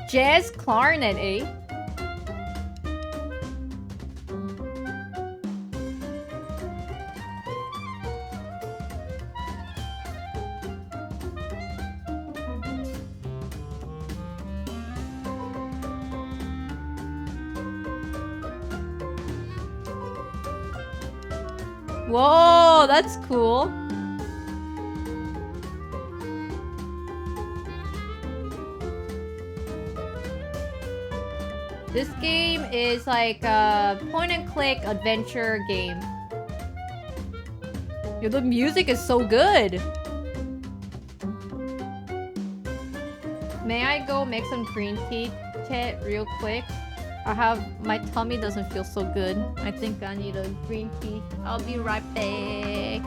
Jazz clarinet, eh? Whoa, that's cool. This game is like a point-and-click adventure game. Yo, the music is so good. May I go make some green tea, chat, real quick? My tummy doesn't feel so good. I think I need a green tea. I'll be right back.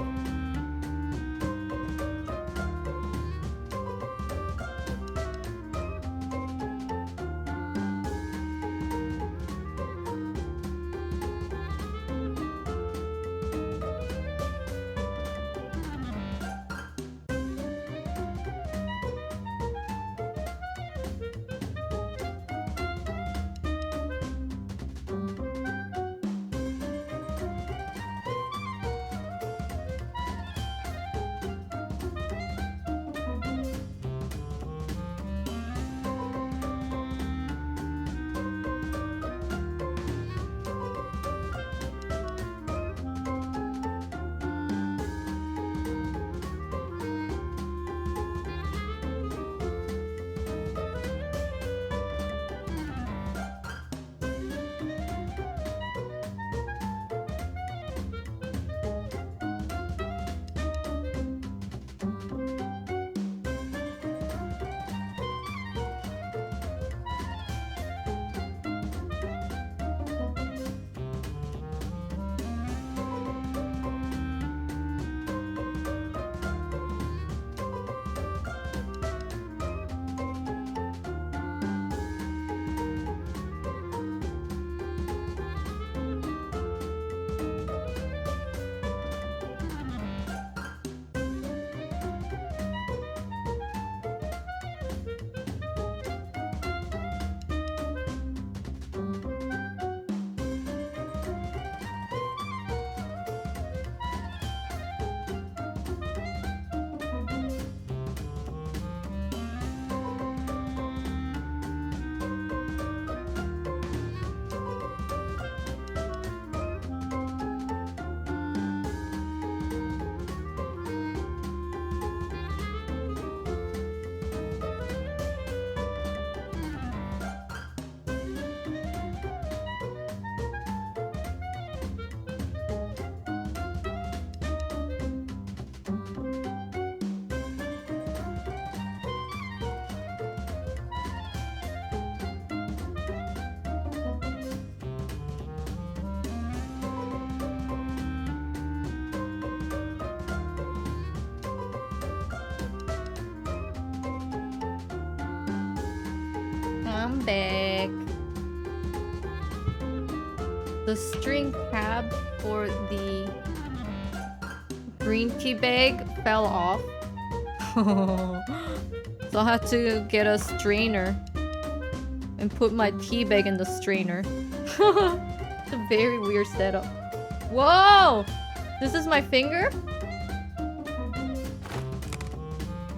I'm back. The string tab for the green tea bag fell off. So I had to get a strainer and put my tea bag in the strainer. It's a very weird setup. Whoa! This is my finger?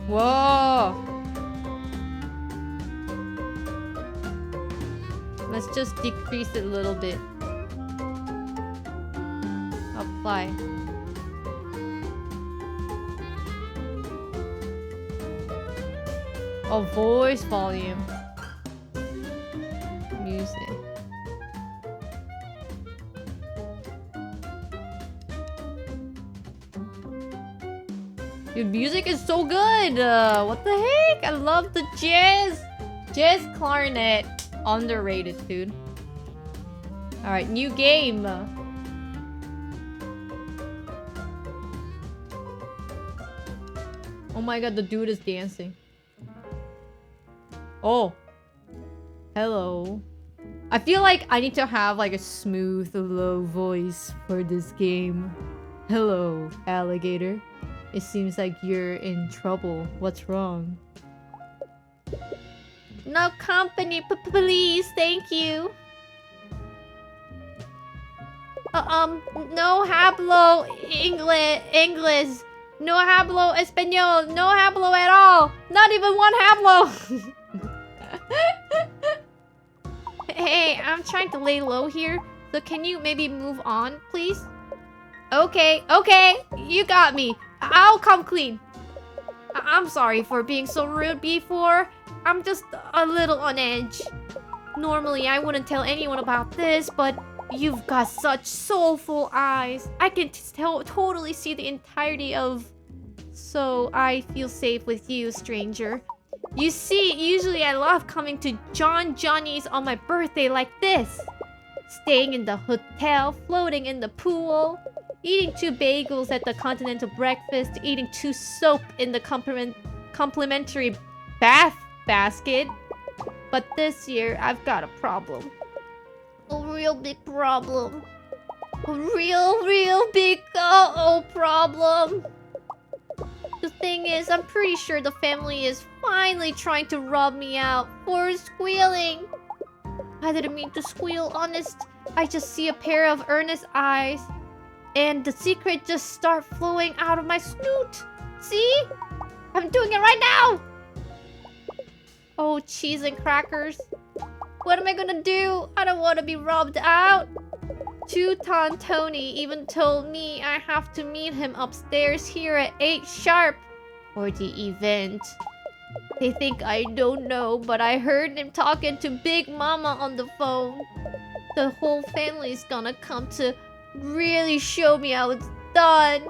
Whoa! Let's just decrease it a little bit. Apply. Oh, voice volume. Music. Dude, music is so good! What the heck? I love the jazz! Jazz clarinet. Underrated, dude. Alright, new game. Oh my god, the dude is dancing. Oh. Hello. I feel like I need to have like a smooth, low voice for this game. Hello, alligator. It seems like you're in trouble. What's wrong? No company, please, thank you. No hablo English. No hablo español. No hablo at all. Not even one hablo. Hey, I'm trying to lay low here. So can you maybe move on, please? Okay, you got me. I'll come clean. I'm sorry for being so rude before. I'm just a little on edge. Normally, I wouldn't tell anyone about this, but you've got such soulful eyes. I can totally see the entirety of... So I feel safe with you, stranger. You see, usually I love coming to Johnny's on my birthday like this. Staying in the hotel, floating in the pool, eating 2 bagels at the continental breakfast, eating 2 soap in the complimentary bath basket. But this year, I've got a problem. A real big problem. A real big problem. The thing is, I'm pretty sure the family is finally trying to rub me out for squealing. I didn't mean to squeal, honest. I just see a pair of earnest eyes. And the secret just start flowing out of my snoot. See? I'm doing it right now! Oh, cheese and crackers. What am I gonna do? I don't want to be rubbed out. Two-Ton Tony even told me I have to meet him upstairs here at 8 sharp for the event. They think I don't know, but I heard him talking to Big Mama on the phone. The whole family's gonna come to really show me how it's done.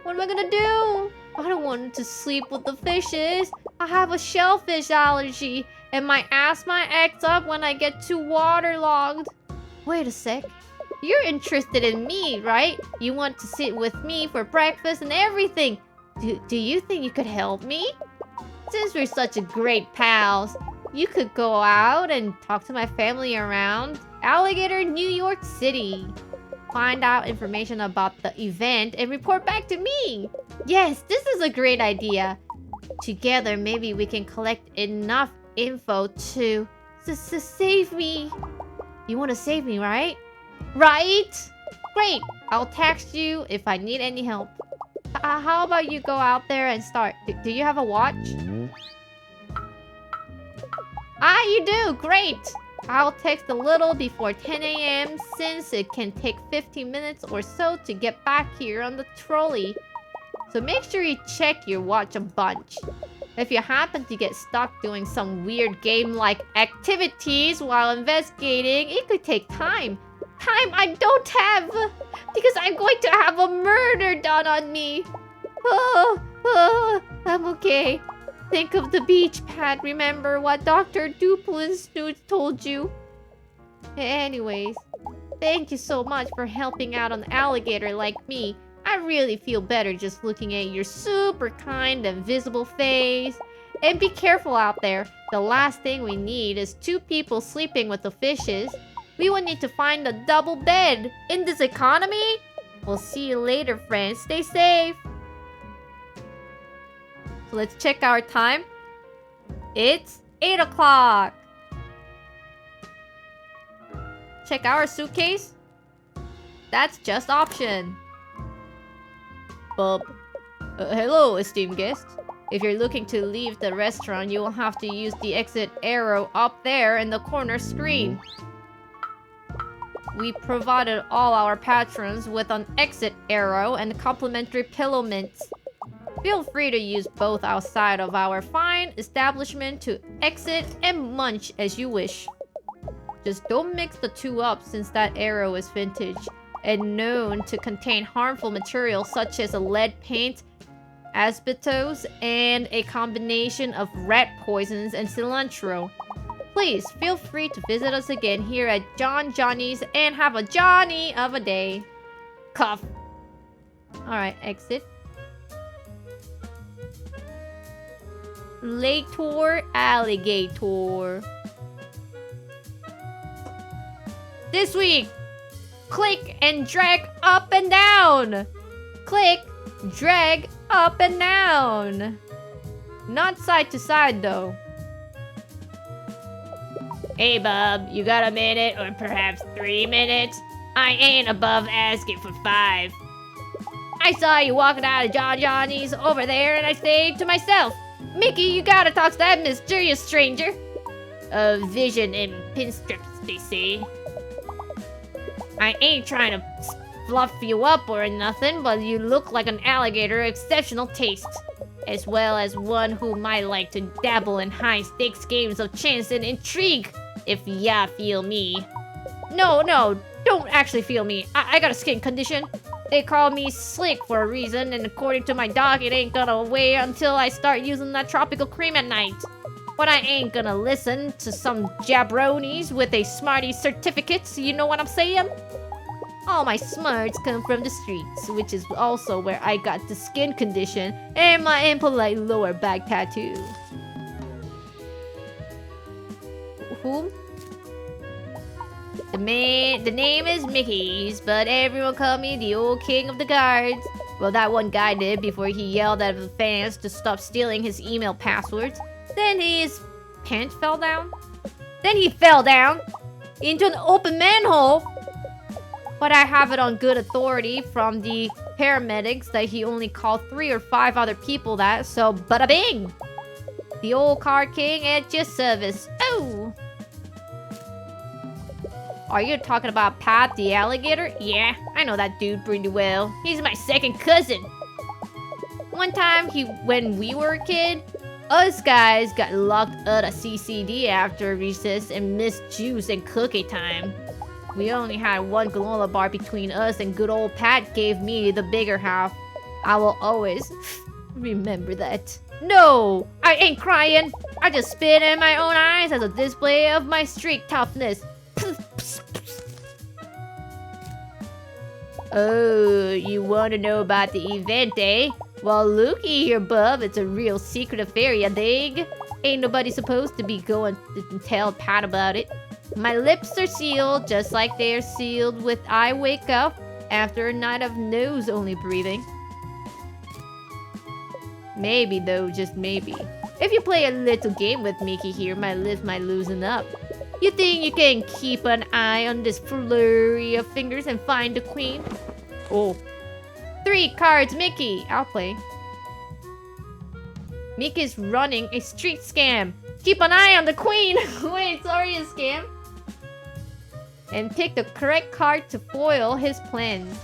What am I gonna do? I don't want to sleep with the fishes. I have a shellfish allergy and my asthma acts up when I get too waterlogged. Wait a sec. You're interested in me, right? You want to sit with me for breakfast and everything. Do you think you could help me? Since we're such a great pals, you could go out and talk to my family around Alligator, New York City. Find out information about the event and report back to me. Yes, this is a great idea. Together, maybe we can collect enough info to save me. You want to save me, right? Right? Great. I'll text you if I need any help. How about you go out there and start? Do you have a watch? Ah, you do. Great. I'll text a little before 10 a.m. since it can take 15 minutes or so to get back here on the trolley. So make sure you check your watch a bunch. If you happen to get stuck doing some weird game-like activities while investigating, it could take time. Time I don't have! Because I'm going to have a murder done on me! I'm okay. Think of the beach pad. Remember what Dr. Duplin's Snoots told you. Anyways, thank you so much for helping out an alligator like me. I really feel better just looking at your super kind and visible face. And be careful out there. The last thing we need is 2 people sleeping with the fishes. We will need to find a double bed. In this economy? We'll see you later, friends. Stay safe. So let's check our time. It's 8 o'clock. Check our suitcase. That's just option. Bub. Hello, esteemed guest. If you're looking to leave the restaurant, you will have to use the exit arrow up there in the corner screen. We provided all our patrons with an exit arrow and complimentary pillow mints. Feel free to use both outside of our fine establishment to exit and munch as you wish. Just don't mix the 2 up since that arrow is vintage and known to contain harmful materials such as a lead paint, asbestos, and a combination of rat poisons and cilantro. Please feel free to visit us again here at Johnny's and have a Johnny of a day. Cough. Alright, exit. Later, alligator. This week, click and drag up and down. Click, drag up and down. Not side to side though. Hey, bub, you got a minute or perhaps 3 minutes? I ain't above asking for 5. I saw you walking out of Johnny's over there, and I stayed to myself. Mickey, you gotta talk to that mysterious stranger. A vision in pinstrips, they say. I ain't trying to fluff you up or nothing, but you look like an alligator of exceptional taste. As well as one who might like to dabble in high-stakes games of chance and intrigue, if ya feel me. No, don't actually feel me. I got a skin condition. They call me slick for a reason, and according to my doc, it ain't gonna wait until I start using that tropical cream at night. But I ain't gonna listen to some jabronis with a smarty certificate, you know what I'm saying? All my smarts come from the streets, which is also where I got the skin condition and my impolite lower back tattoo. Whom? The name is Mickey's, but everyone call me the old king of the guards. Well, that one guy did before he yelled at the fans to stop stealing his email passwords. Then his pants fell down. Then he fell down into an open manhole. But I have it on good authority from the paramedics that he only called 3 or 5 other people that, so bada bing! The old card king at your service. Oh! Are you talking about Pat the alligator? Yeah, I know that dude pretty well. He's my second cousin. One time, when we were a kid, us guys got locked out of CCD after recess and missed juice and cookie time. We only had one granola bar between us, and good old Pat gave me the bigger half. I will always remember that. No, I ain't crying. I just spit in my own eyes as a display of my street toughness. Oh, you want to know about the event, eh? Well, looky here, bub. It's a real secret affair, ya dig? Ain't nobody supposed to be going to tell Pat about it. My lips are sealed, just like they're sealed with I wake up after a night of nose-only breathing. Maybe, though, just maybe. If you play a little game with Mickey here, my lips might loosen up. You think you can keep an eye on this flurry of fingers and find the queen? Oh. 3 cards, Mickey. I'll play. Mickey's running a street scam. Keep an eye on the queen. Wait, sorry, a scam? And pick the correct card to foil his plans.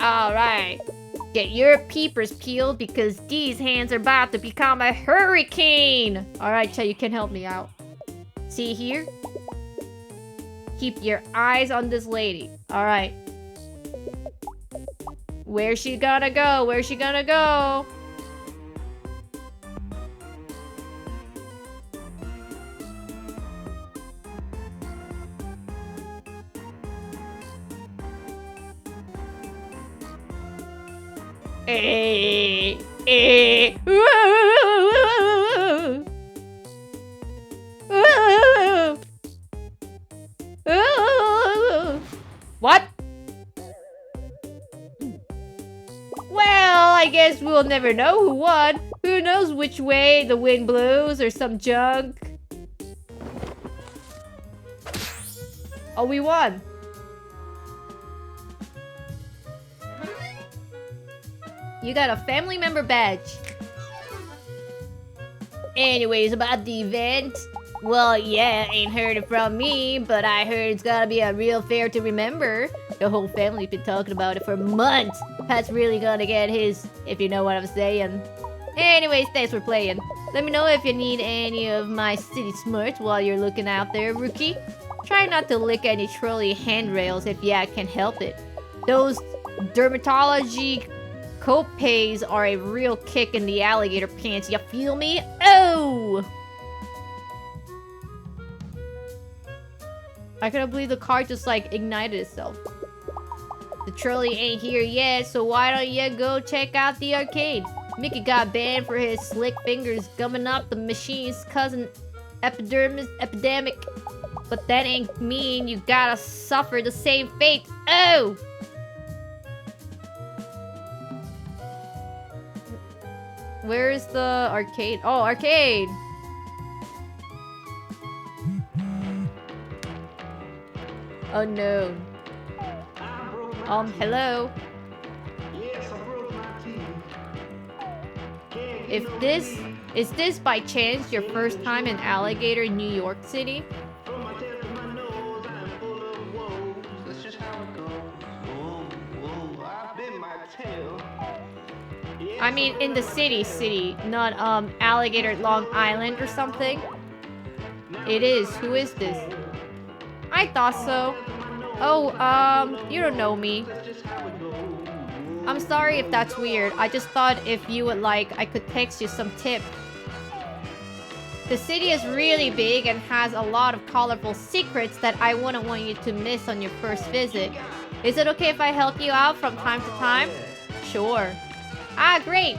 Alright. Get your peepers peeled because these hands are about to become a hurricane. Alright, Chet, you can help me out. See here? Keep your eyes on this lady. Alright. Where's she gonna go? Where's she gonna go? What? Well, I guess we'll never know who won. Who knows which way the wind blows or some junk. Oh, we won. You got a family member badge. Anyways, about the event. Well, yeah, ain't heard it from me, but I heard it's gotta be a real fair to remember. The whole family's been talking about it for months. Pat's really gonna get his, if you know what I'm saying. Anyways, thanks for playing. Let me know if you need any of my city smarts while you're looking out there, rookie. Try not to lick any trolley handrails if ya can help it. Those dermatology copays are a real kick in the alligator pants, you feel me? Oh! I couldn't believe the car just like ignited itself. The trolley ain't here yet, so why don't you go check out the arcade? Mickey got banned for his slick fingers gumming up the machine's cousin epidemic. But that ain't mean you gotta suffer the same fate. Oh! Where's the arcade? Oh, arcade! Oh no. Hello? Is this by chance your first time in Alligator, New York City? I mean, in the city, not, Alligator, Long Island or something? It is. Who is this? I thought so. Oh, you don't know me. I'm sorry if that's weird. I just thought if you would like, I could text you some tip. The city is really big and has a lot of colorful secrets that I wouldn't want you to miss on your first visit. Is it okay if I help you out from time to time? Sure. Ah, great!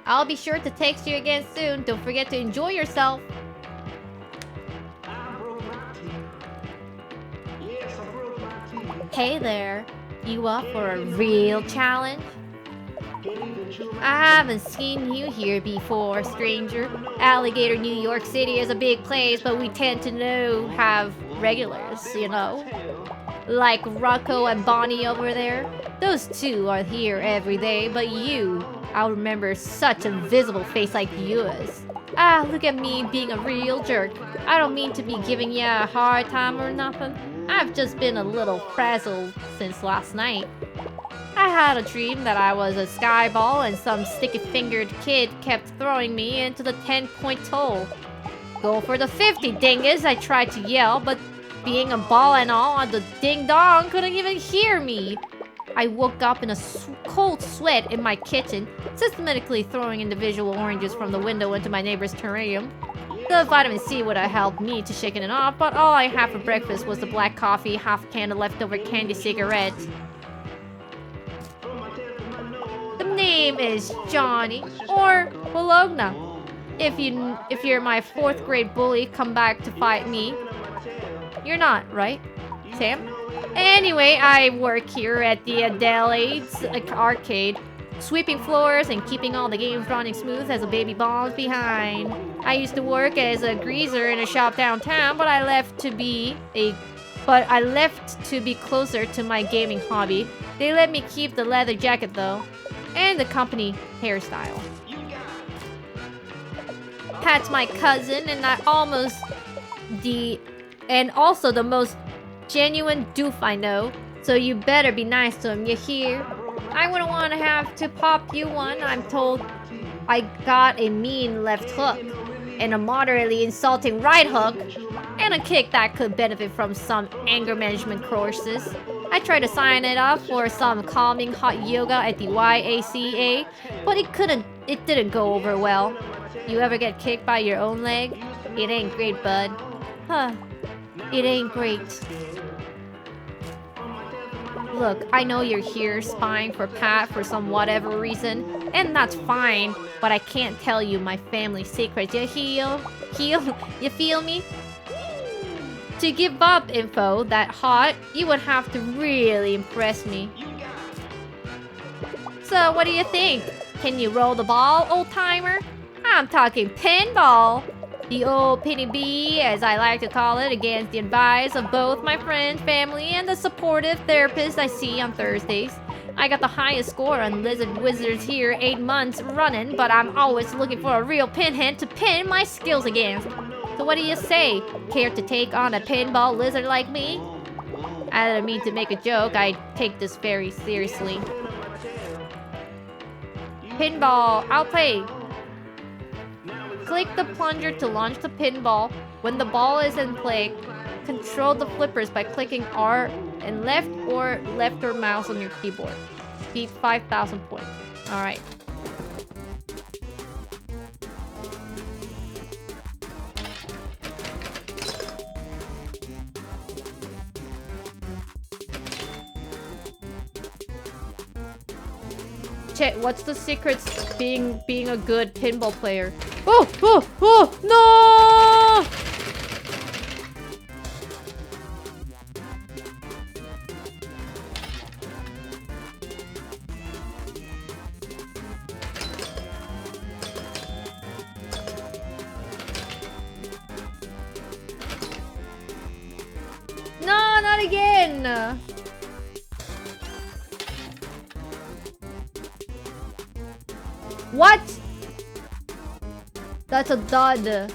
I'll be sure to text you again soon. Don't forget to enjoy yourself. Hey there. You up for a real challenge? I haven't seen you here before, stranger. Alligator, New York City is a big place, but we tend to have regulars, you know? Like Rocco and Bonnie over there. Those two are here every day, but you, I'll remember such a visible face like yours. Ah, look at me being a real jerk. I don't mean to be giving you a hard time or nothing. I've just been a little frazzled since last night. I had a dream that I was a sky ball and some sticky-fingered kid kept throwing me into the 10-point hole. Go for the 50, dingus, I tried to yell, but being a ball and all, the ding-dong couldn't even hear me. I woke up in a cold sweat in my kitchen, systematically throwing individual oranges from the window into my neighbor's terrarium. The vitamin C would have helped me to shaking it off, but all I had for breakfast was the black coffee, half can of leftover candy cigarettes. The name is Johnny, or Bologna. If you're my 4th grade bully, come back to fight me. You're not, right, Sam? Anyway, I work here at the Adelaide's arcade, sweeping floors and keeping all the games running smooth as the baby bombs behind. I used to work as a greaser in a shop downtown, but I left to be closer to my gaming hobby. They let me keep the leather jacket though, and the company hairstyle. Pat's my cousin, and also the most genuine doof I know, so you better be nice to him, you hear? I wouldn't want to have to pop you one. I'm told I got a mean left hook, and a moderately insulting right hook, and a kick that could benefit from some anger management courses. I tried to sign it up for some calming hot yoga at the YACA, but it didn't go over well. You ever get kicked by your own leg? It ain't great, bud. Huh. It ain't great. Look, I know you're here spying for Pat for some whatever reason, and that's fine, but I can't tell you my family secrets. You feel me? To give up info that hot, you would have to really impress me. So what do you think? Can you roll the ball, old-timer? I'm talking pinball! The old penny bee, as I like to call it, against the advice of both my friends, family, and the supportive therapist I see on Thursdays. I got the highest score on Lizard Wizards here 8 months running, but I'm always looking for a real pinhead to pin my skills against. So what do you say? Care to take on a pinball lizard like me? I didn't mean to make a joke, I take this very seriously. Pinball, I'll play. Click the plunger to launch the pinball. When the ball is in play, control the flippers by clicking R and left or mouse on your keyboard. Beat 5,000 points. Alright. Chet, what's the secrets being a good pinball player? Oh, no! win! What? That's a dud.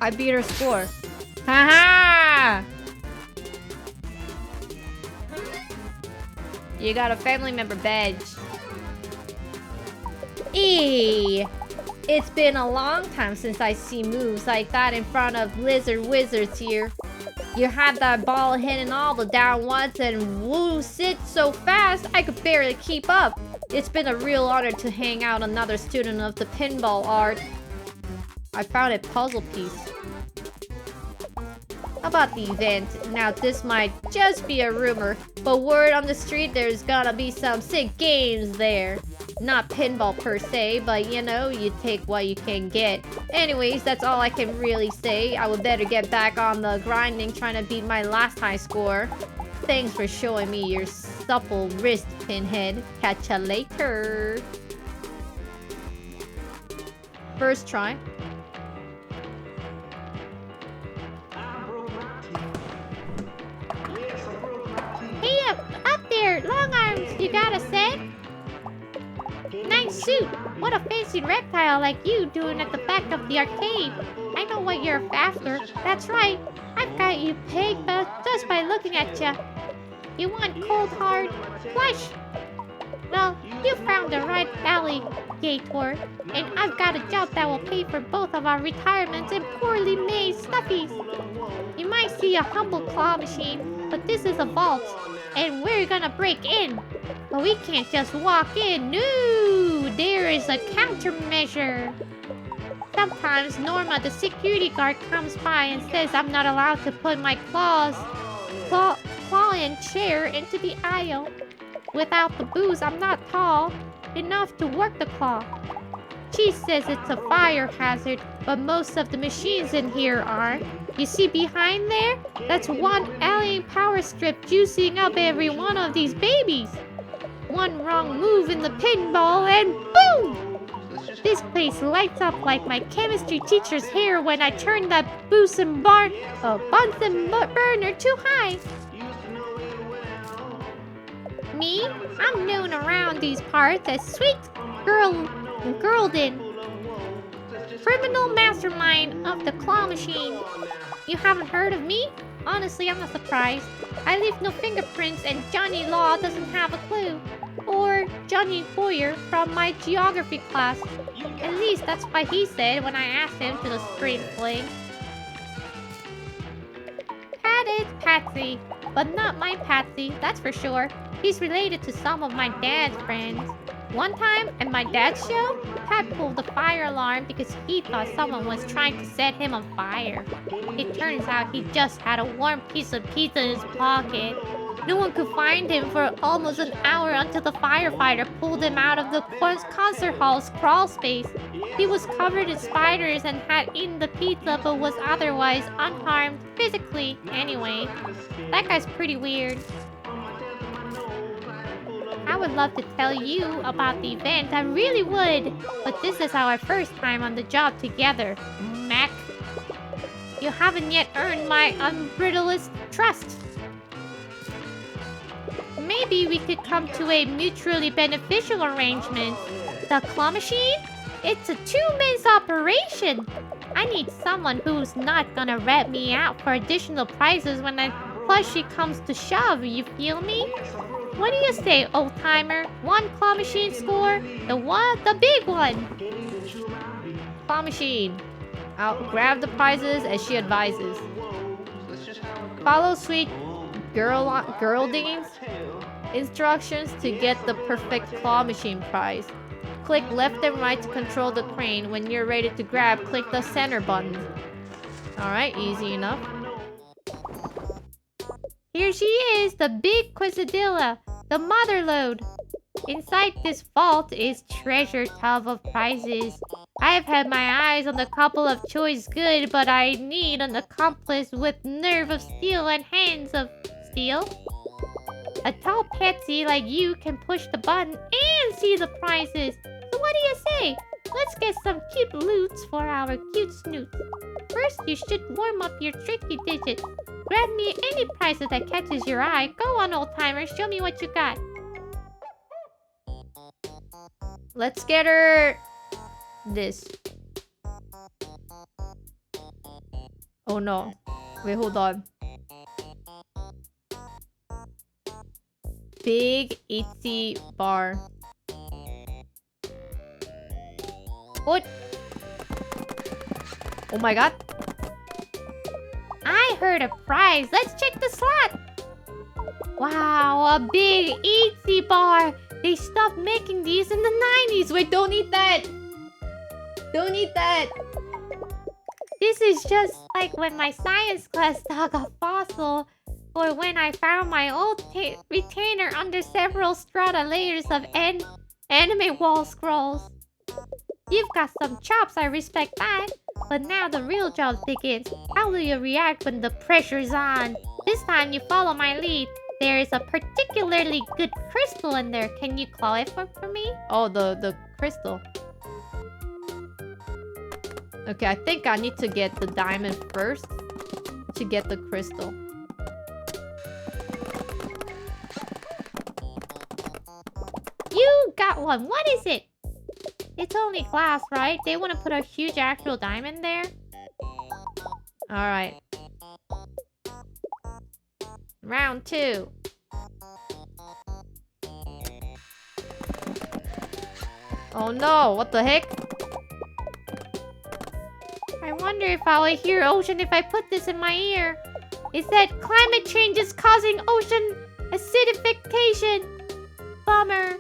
I beat her score. Haha! You got a family member badge. It's been a long time since I see moves like that in front of lizard wizards here. You had that ball hitting all the down ones and woo sit so fast I could barely keep up. It's been a real honor to hang out another student of the pinball art. I found a puzzle piece. About the event, now this might just be a rumor, but word on the street there's gonna be some sick games there. Not pinball per se, but you know, you take what you can get. Anyways, that's all I can really say. I would better get back on the grinding trying to beat my last high score. Thanks for showing me your supple wrist, Pinhead. Catch ya later. First try. Hey, up there, long arms, you got a set? Nice suit. What a fancy reptile like you doing at the back of the arcade. I know what you're after. That's right. I've got you pegged just by looking at ya. You want cold hard flesh? Well, you found the right alley, Gator. And I've got a job that will pay for both of our retirements and poorly made stuffies. You might see a humble claw machine, but this is a vault. And we're gonna break in. But we can't just walk in. No, there is a countermeasure. Sometimes Norma, the security guard, comes by and says I'm not allowed to put my claw and chair into the aisle. Without the booze, I'm not tall enough to work the claw. She says it's a fire hazard, but most of the machines in here are. You see behind there? That's one alien power strip juicing up every one of these babies. One wrong move in the pinball and boom! This place lights up like my chemistry teacher's hair when I turn that Bunsen burner too high. Me? I'm known around these parts as Sweet Girlden, criminal mastermind of the claw machine. You haven't heard of me? Honestly, I'm not surprised. I leave no fingerprints and Johnny Law doesn't have a clue. Or Johnny Foyer from my geography class. At least that's what he said when I asked him to the spring fling. Pat is Patsy, but not my Patsy, that's for sure. He's related to some of my dad's friends. One time, at my dad's show, Pat pulled the fire alarm because he thought someone was trying to set him on fire. It turns out he just had a warm piece of pizza in his pocket. No one could find him for almost an hour until the firefighter pulled him out of the concert hall's crawl space. He was covered in spiders and had eaten the pizza but was otherwise unharmed, physically, anyway. That guy's pretty weird. I would love to tell you about the event, I really would. But this is our first time on the job together, Mac. You haven't yet earned my unbridled trust. Maybe we could come to a mutually beneficial arrangement. The claw machine? It's a two-man's operation. I need someone who's not gonna rat me out for additional prizes when a plushie comes to shove, you feel me? What do you say, old-timer? One claw machine score? The big one! Claw machine. I'll grab the prizes as she advises. Follow Sweet Girlden's instructions to get the perfect claw machine prize. Click left and right to control the crane. When you're ready to grab, click the center button. Alright, easy enough. Here she is, the big quesadilla, the mother lode. Inside this vault is treasure tub of prizes. I've had my eyes on a couple of choice good, but I need an accomplice with nerve of steel and hands of steel. A tall patsy like you can push the button and see the prizes. So what do you say? Let's get some cute loots for our cute snoots. First, you should warm up your tricky digits. Grab me any prize that catches your eye. Go on, old timer, show me what you got. Let's get her this. Oh no. Wait, hold on. Big itsy bar. What? Oh my god. I heard a prize. Let's check the slot. Wow, a big itsy bar. They stopped making these in the 90s. Wait, don't eat that. Don't eat that. This is just like when my science class dug a fossil, or when I found my old retainer under several strata layers of anime wall scrolls. You've got some chops, I respect that. But now the real job begins. How will you react when the pressure's on? This time you follow my lead. There is a particularly good crystal in there. Can you claw it for me? Oh, the crystal. Okay, I think I need to get the diamond first to get the crystal. You got one. What is it? It's only glass, right? They want to put a huge actual diamond there? Alright. Round 2. Oh no, what the heck? I wonder if I will hear ocean if I put this in my ear. It said climate change is causing ocean acidification. Bummer.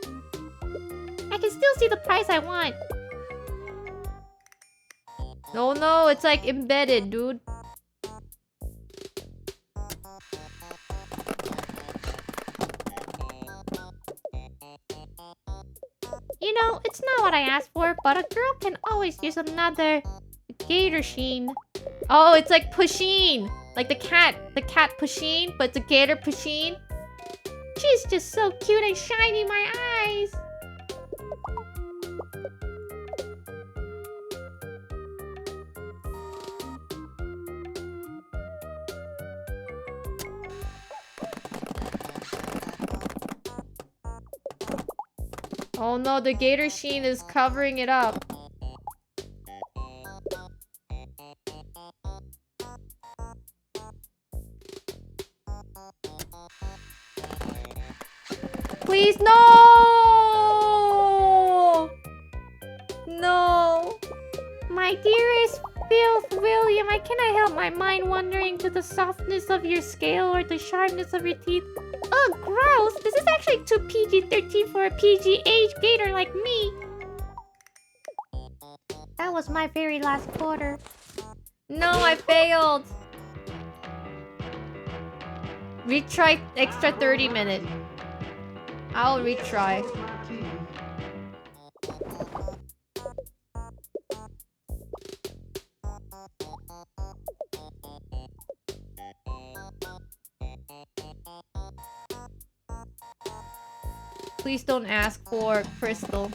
I can still see the prize I want. Oh no, it's like embedded, dude. You know, it's not what I asked for, but a girl can always use another gator sheen. Oh, it's like Pusheen. Like the cat Pusheen, but it's a gator Pusheen. She's just so cute and shiny, my eyes. Oh no, the gator sheen is covering it up. Please, no! No! My dearest filth, William, I cannot help my mind wandering to the softness of your scale or the sharpness of your teeth. Ugh, gross! This is actually too PG-13 for a PG-age gator like me. That was my very last quarter. No, I failed! Retry extra 30 minutes. I'll retry. Please don't ask for crystal.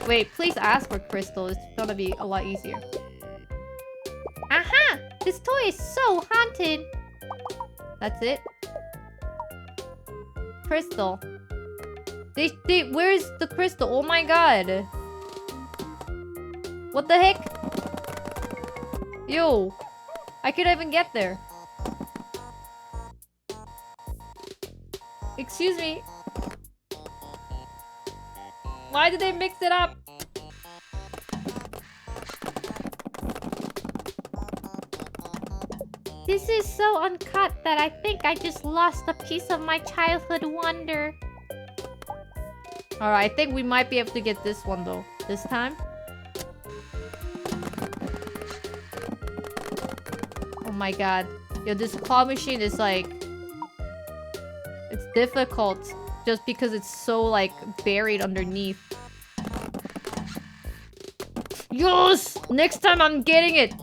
Wait, please ask for crystal. It's gonna be a lot easier. Aha! This toy is so haunted. That's it? Crystal. Where's the crystal? Oh my god. What the heck? Yo. I couldn't even get there. Excuse me. Why did they mix it up? This is so uncut that I think I just lost a piece of my childhood wonder. Alright, I think we might be able to get this one though. This time. Oh my god. Yo, this claw machine is like... It's difficult. Just because it's so, like, buried underneath. Yes! Next time I'm getting it!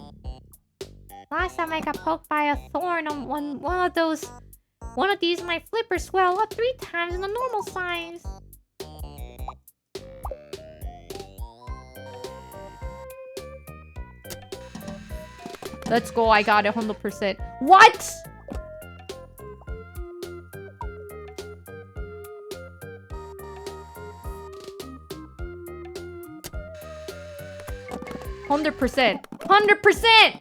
Last time I got poked by a thorn on one of those... One of these, my flippers swelled up 3 times in the normal size. Let's go, I got it 100%. What?! $100%. 100%!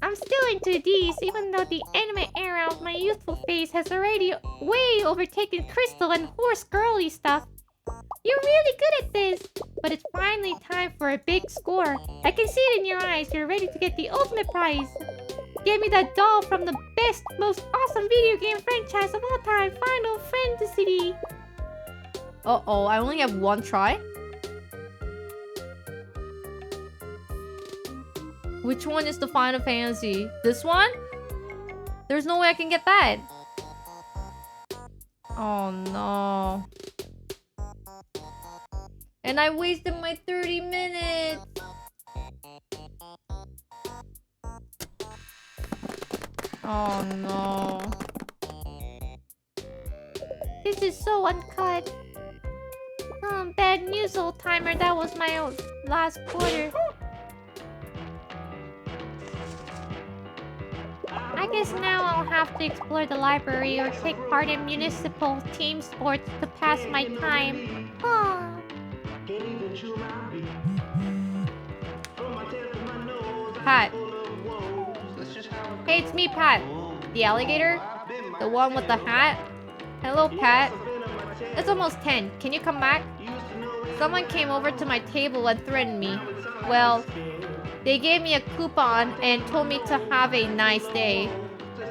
I'm still into these, even though the anime era of my youthful phase has already way overtaken crystal and horse girly stuff. You're really good at this, but it's finally time for a big score. I can see it in your eyes. You're ready to get the ultimate prize. Give me that doll from the best, most awesome video game franchise of all time, Final Fantasy. Uh-oh, I only have 1 try? Which one is the Final Fantasy? This one? There's no way I can get that. Oh no. And I wasted my 30 minutes. Oh no. This is so uncut. Bad news, old timer. That was my last quarter. I guess now I'll have to explore the library or take part in municipal team sports to pass my time. Aww. Pat. Hey, it's me, Pat. The alligator? The one with the hat? Hello, Pat. It's almost 10. Can you come back? Someone came over to my table and threatened me. Well, they gave me a coupon and told me to have a nice day.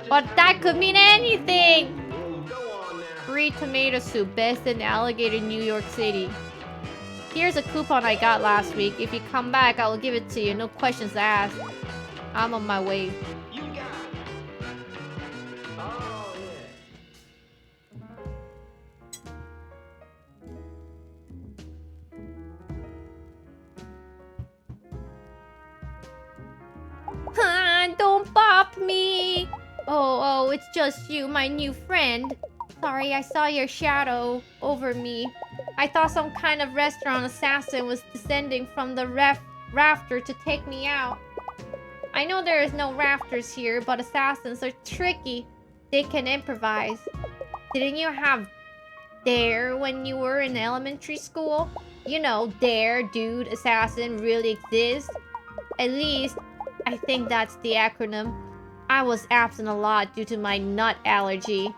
But that could mean anything! Free tomato soup, best in Alligator, New York City. Here's a coupon I got last week. If you come back, I will give it to you. No questions asked. I'm on my way. Don't bop me! Oh, it's just you, my new friend. Sorry, I saw your shadow over me. I thought some kind of restaurant assassin was descending from the rafter to take me out. I know there is no rafters here, but assassins are tricky. They can improvise. Didn't you have Dare when you were in elementary school? You know, Dare, Dude, Assassin really exists. At least, I think that's the acronym. I was absent a lot due to my nut allergy.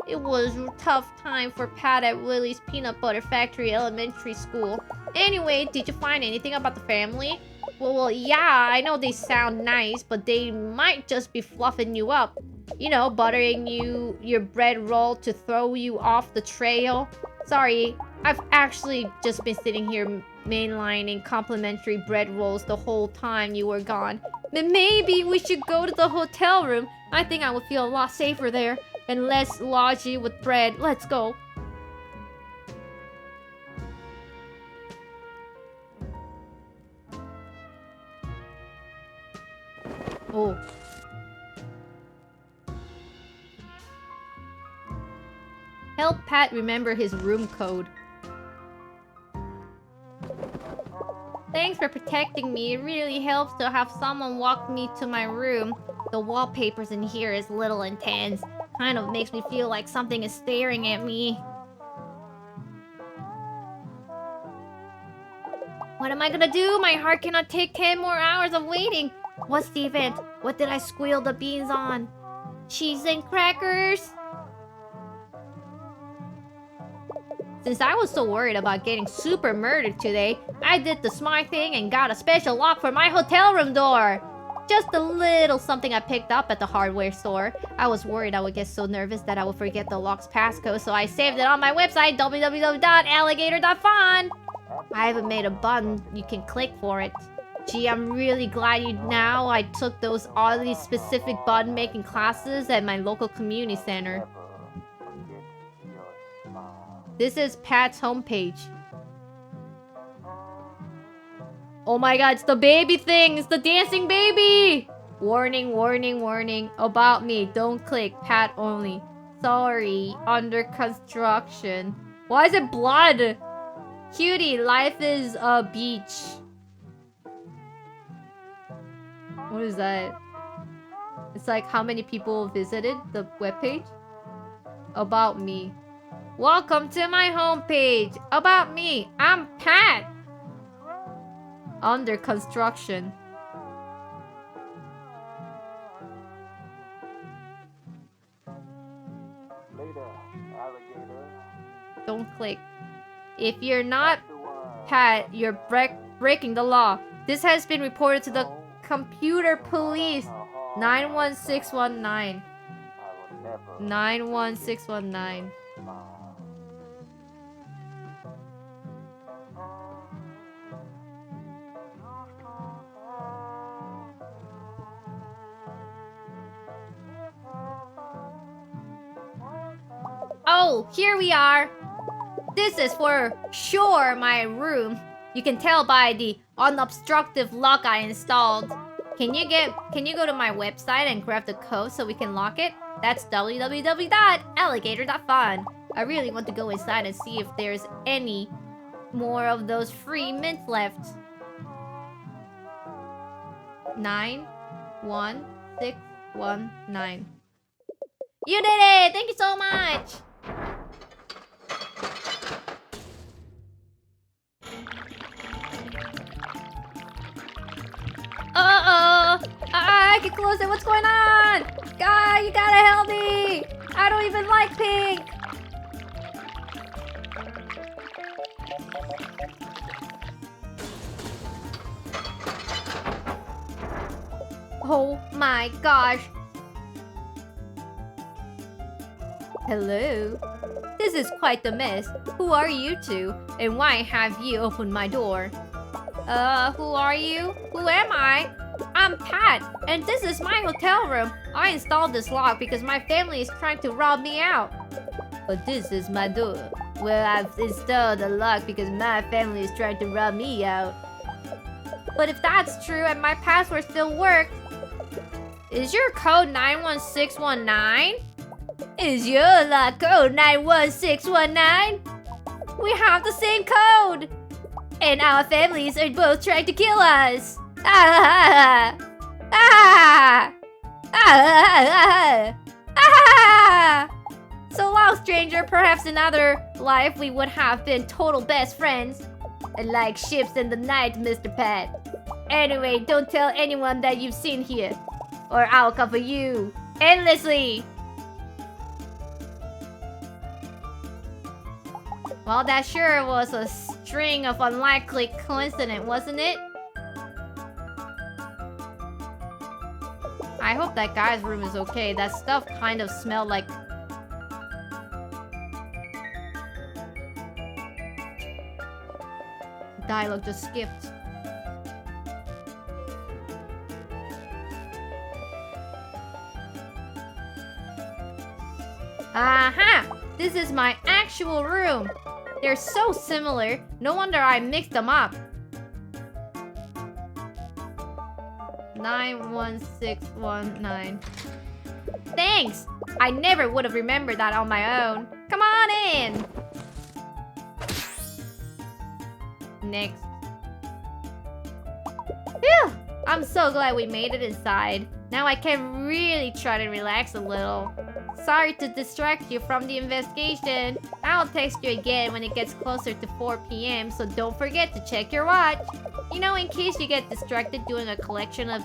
It was a tough time for Pat at Willie's Peanut Butter Factory Elementary School. Anyway, did you find anything about the family? Well, yeah, I know they sound nice, but they might just be fluffing you up. You know, buttering you your bread roll to throw you off the trail. Sorry, I've actually just been sitting here mainlining complimentary bread rolls the whole time you were gone. Then maybe we should go to the hotel room. I think I would feel a lot safer there. And less lodgy with bread. Let's go. Oh. Help Pat remember his room code. Thanks for protecting me. It really helps to have someone walk me to my room. The wallpapers in here is a little intense. Kind of makes me feel like something is staring at me. What am I gonna do? My heart cannot take 10 more hours of waiting. What's the event? What did I squeal the beans on? Cheese and crackers? Since I was so worried about getting super murdered today, I did the smart thing and got a special lock for my hotel room door. Just a little something I picked up at the hardware store. I was worried I would get so nervous that I would forget the lock's passcode, so I saved it on my website, www.alligator.fun. I even made a button you can click for it. Gee, I'm really glad now I took those oddly specific button making classes at my local community center. This is Pat's homepage. Oh my god, it's the baby thing! It's the dancing baby! Warning, warning, warning. About me. Don't click. Pat only. Sorry. Under construction. Why is it blood? Cutie, life is a beach. What is that? It's like how many people visited the webpage? About me. Welcome to my homepage. About me. I'm Pat. Under construction. Later, alligator. Don't click. If you're not Pat, you're breaking the law. This has been reported to the computer police. 91619. I will never. 91619. Oh, here we are. This is for sure my room. You can tell by the unobstructive lock I installed. Can you go to my website and grab the code so we can lock it? That's www.alligator.fun. I really want to go inside and see if there's any more of those free mints left. 91619. You did it! Thank you so much! Uh-oh! I can close it! What's going on? Guy, you gotta help me! I don't even like pink! Oh my gosh! Hello? This is quite the mess. Who are you two? And why have you opened my door? Who are you? Who am I? I'm Pat, and this is my hotel room. I installed this lock because my family is trying to rob me out. But this is my door. Well, I've installed a lock because my family is trying to rob me out. But if that's true and my password still works, is your code 91619? Is your lock code 91619? We have the same code! And our families are both trying to kill us! Ah! Ah! Ah! Ah! So long, stranger. Perhaps in another life we would have been total best friends. Like ships in the night, Mr. Pat. Anyway, don't tell anyone that you've seen here, or I'll cover you endlessly. Well, that sure was a string of unlikely coincidence, wasn't it? I hope that guy's room is okay. That stuff kind of smelled like... Dialogue just skipped. Aha! This is my actual room. They're so similar. No wonder I mixed them up. 91619. Thanks! I never would have remembered that on my own. Come on in! Next. Phew! I'm so glad we made it inside. Now I can really try to relax a little. Sorry to distract you from the investigation. I'll text you again when it gets closer to 4 p.m. So don't forget to check your watch. You know, in case you get distracted doing a collection of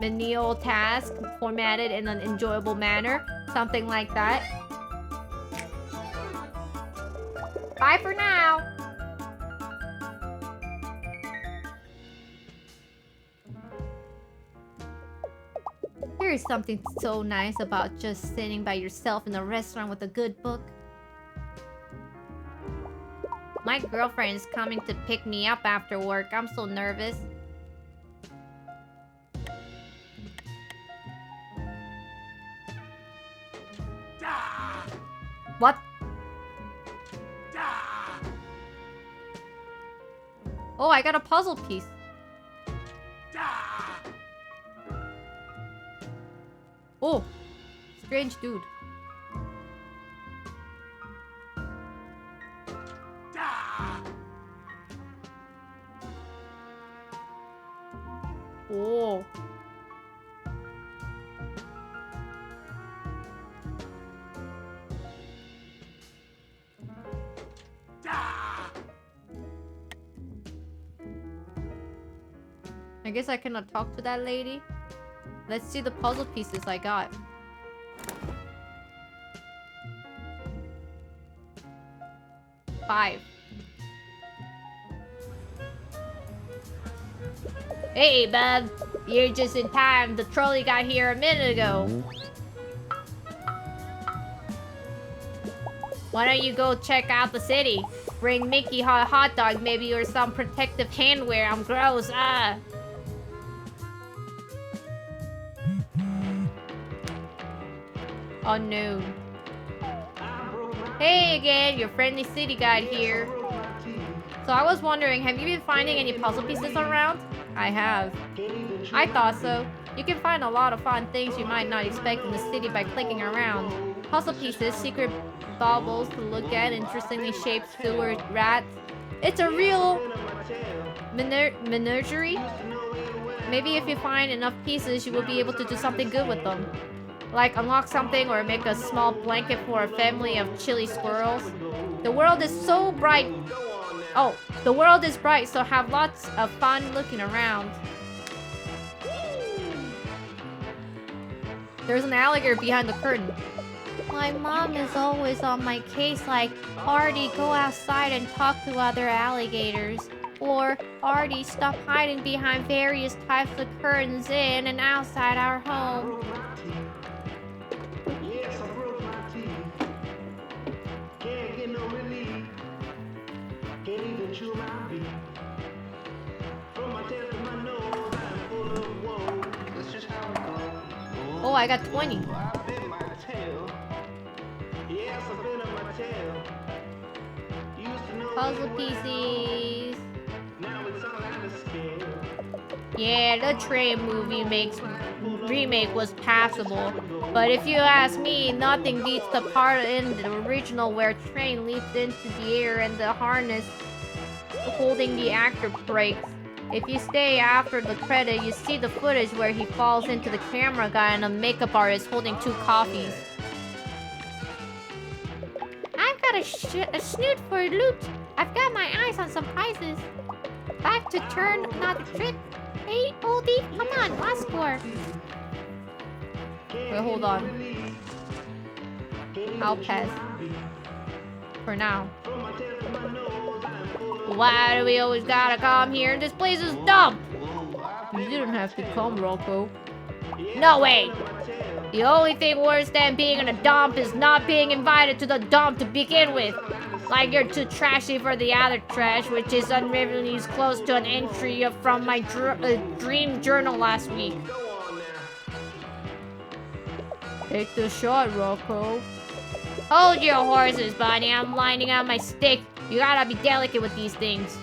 menial tasks formatted in an enjoyable manner. Something like that. Bye for now. There is something so nice about just sitting by yourself in a restaurant with a good book. My girlfriend is coming to pick me up after work. I'm so nervous. What? Oh, I got a puzzle piece. Oh, strange dude. Oh. I guess I cannot talk to that lady. Let's see the puzzle pieces I got. Five. Hey, bub. You're just in time. The trolley got here a minute ago. Why don't you go check out the city? Bring Mickey a hot dog maybe or some protective handwear. I'm gross. Unknown. Hey again, your friendly city guide here. So I was wondering, have you been finding any puzzle pieces around? I have. I thought so. You can find a lot of fun things you might not expect in the city by clicking around. Puzzle pieces, secret baubles to look at, interestingly shaped sewer rats. It's a real menagerie. Maybe if you find enough pieces, you will be able to do something good with them. Like unlock something or make a small blanket for a family of chilly squirrels. The world is so bright. Oh, the world is bright, so have lots of fun looking around. There's an alligator behind the curtain. My mom is always on my case like, Artie, go outside and talk to other alligators. Or, Artie, stop hiding behind various types of curtains in and outside our home. Oh, I got 20. Puzzle pieces. Yeah, the train movie remake was passable. But if you ask me, nothing beats the part in the original where train leaps into the air and the harness holding the actor breaks. If you stay after the credit, you see the footage where he falls into the camera guy and a makeup artist holding 2 coffees. I've got a snoot for loot. I've got my eyes on some prizes. Back to turn, not trick. Hey, oldie, come on, last score. Wait, hold on. I'll pass. For now. Why do we always gotta come here? This place is dumb. You didn't have to come, Rocco. No way. The only thing worse than being in a dump is not being invited to the dump to begin with. Like you're too trashy for the other trash, which is unreasonably close to an entry from my dream journal last week. Take the shot, Rocco. Hold your horses, buddy. I'm lining up my stick. You gotta be delicate with these things.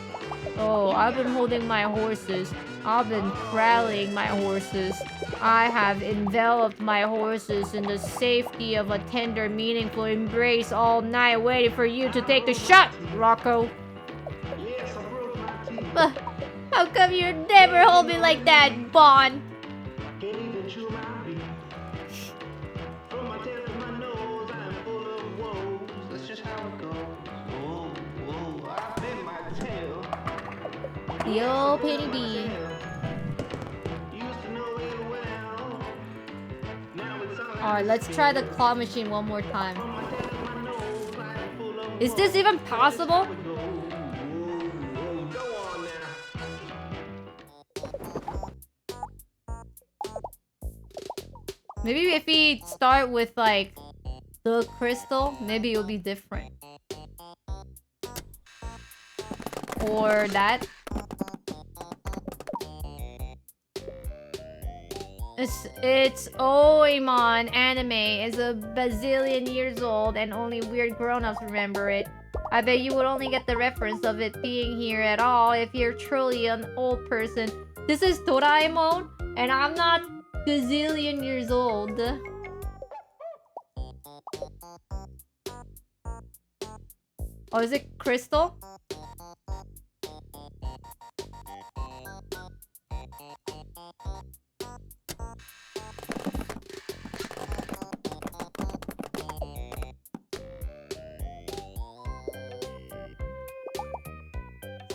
Oh, I've been holding my horses. I've been cradling my horses. I have enveloped my horses in the safety of a tender, meaningful embrace all night, waiting for you to take the shot, Rocco. How come you never hold me like that, Bon? The old penny bee. Alright, let's try the claw machine one more time. Is this even possible? Maybe if we start with like the crystal, maybe it'll be different. Or that. It's Oimon anime. It's a bazillion years old and only weird grown-ups remember it. I bet you would only get the reference of it being here at all if you're truly an old person. This is Doraemon, and I'm not gazillion years old. Oh, is it Crystal?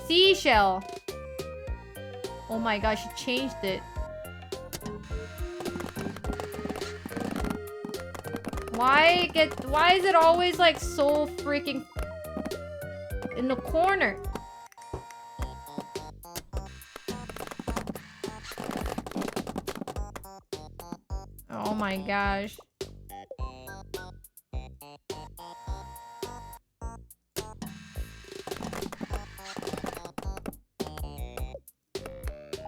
Seashell. Oh my gosh, she changed it. Why is it always like so freaking in the corner? Oh my gosh.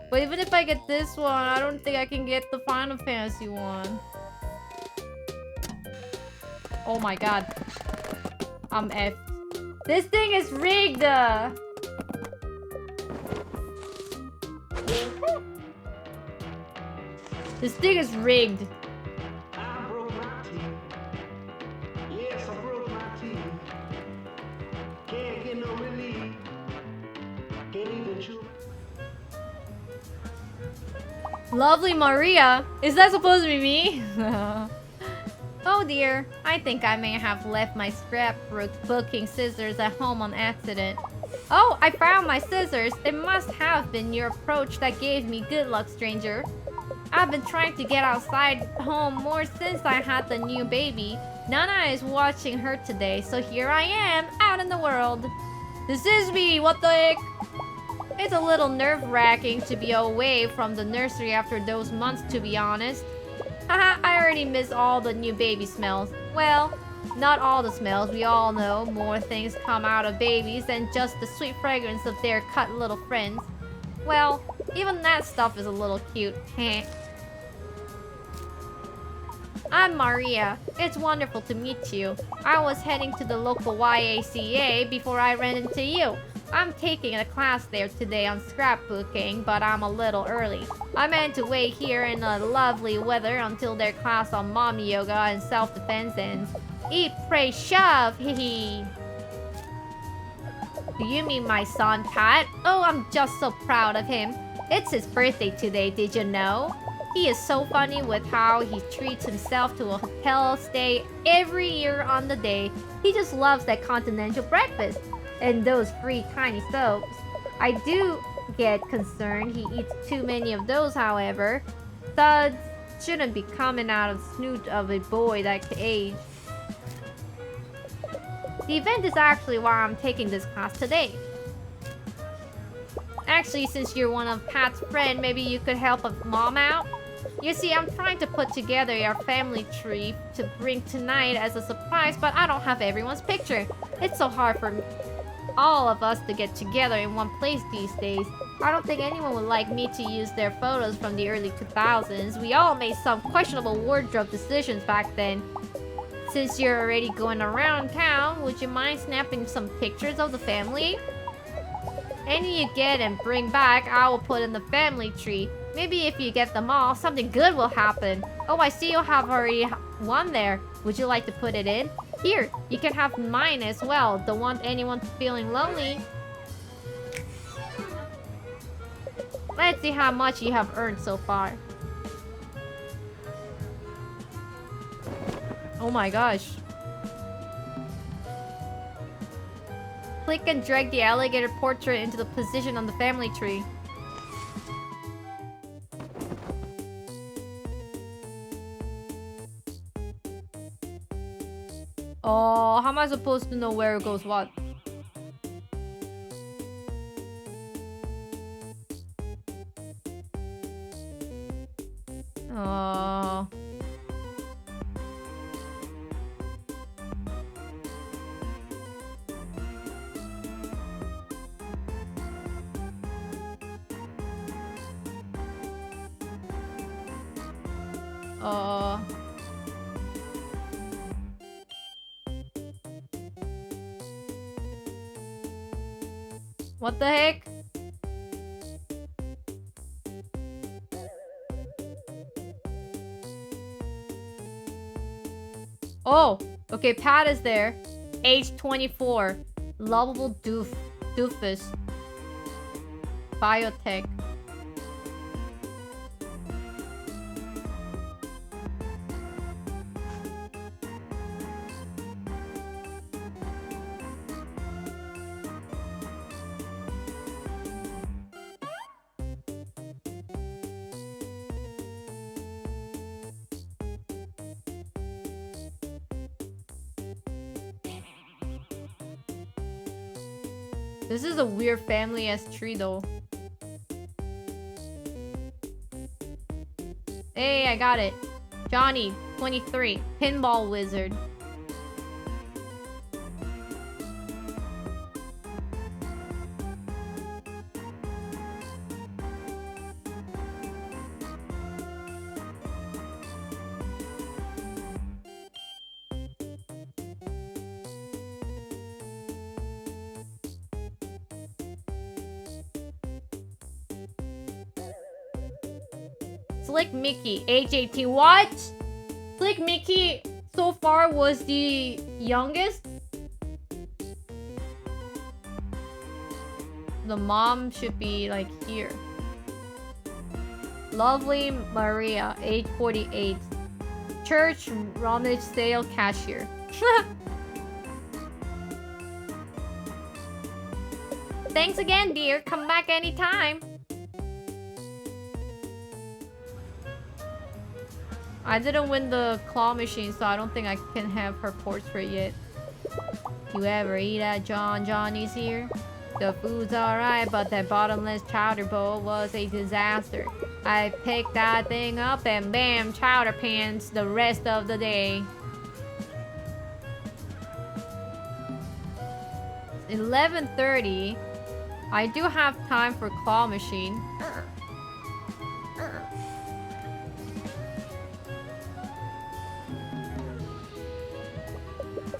But even if I get this one, I don't think I can get the Final Fantasy one. Oh my god. I'm effed. This thing is rigged! This thing is rigged. I broke my teeth. Yes, I broke my teeth. Can't get no relief. Can't even chew. Lovely Maria? Is that supposed to be me? Oh dear, I think I may have left my scrapbooking scissors at home on accident. Oh, I found my scissors. It must have been your approach that gave me good luck, stranger. I've been trying to get outside home more since I had the new baby. Nana is watching her today, so here I am, out in the world. This is me, what the heck? It's a little nerve-wracking to be away from the nursery after those months, to be honest. Haha, I already miss all the new baby smells. Well, not all the smells. We all know more things come out of babies than just the sweet fragrance of their cut little friends. Well, even that stuff is a little cute. Heh. I'm Maria. It's wonderful to meet you. I was heading to the local YACA before I ran into you. I'm taking a class there today on scrapbooking, but I'm a little early. I meant to wait here in the lovely weather until their class on mommy yoga and self-defense ends. Eat, pray, shove, hee. Do you mean my son, Pat? Oh, I'm just so proud of him. It's his birthday today, did you know? He is so funny with how he treats himself to a hotel stay every year on the day. He just loves that continental breakfast. And those free tiny soaps. I do get concerned he eats too many of those, however. Suds shouldn't be coming out of the snoot of a boy that age. The event is actually why I'm taking this class today. Actually, since you're one of Pat's friends, maybe you could help a mom out? You see, I'm trying to put together our family tree to bring tonight as a surprise, but I don't have everyone's picture. It's so hard for all of us to get together in one place these days. I don't think anyone would like me to use their photos from the early 2000s. We all made some questionable wardrobe decisions back then. Since you're already going around town, would you mind snapping some pictures of the family? Any you get and bring back, I will put in the family tree. Maybe if you get them all, something good will happen. Oh, I see you have already one there. Would you like to put it in? Here, you can have mine as well. Don't want anyone feeling lonely. Let's see how much you have earned so far. Oh my gosh. Click and drag the alligator portrait into the position on the family tree. Oh, how am I supposed to know where goes what? Oh. Oh. What the heck? Oh, okay, Pat is there. Age 24. Lovable doofus. Biotech. This is a weird family-ass tree though. Hey, I got it. Johnny, 23. Pinball wizard. Slick Mickey, age 18. What? Slick Mickey so far was the youngest? The mom should be like here. Lovely Maria, age 48. Church rummage sale cashier. Thanks again, dear. Come back anytime. I didn't win the claw machine, so I don't think I can have her portrait yet. You ever eat at Johnny's here? The food's alright, but that bottomless chowder bowl was a disaster. I picked that thing up and bam, chowder pans the rest of the day. 11:30. I do have time for claw machine.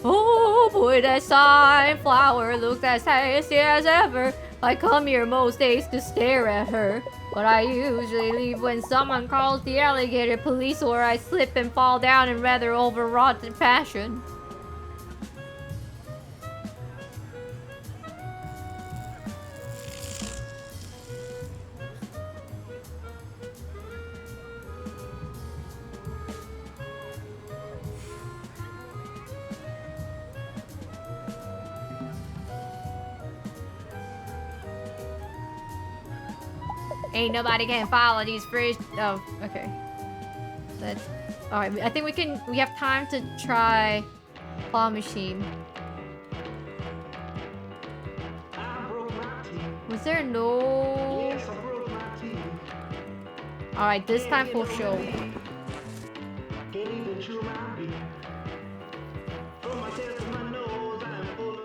Oh boy, that sunflower looks as tasty as ever. I come here most days to stare at her, but I usually leave when someone calls the alligator police or I slip and fall down in rather overwrought fashion. Ain't nobody can follow these fish. Oh, okay. That's alright. I think we have time to try claw machine. I broke my teeth. Was there no? Yes, I broke my teeth. Alright, this time for show. Can't even chew my beat. From my chest to my nose, I'm full of.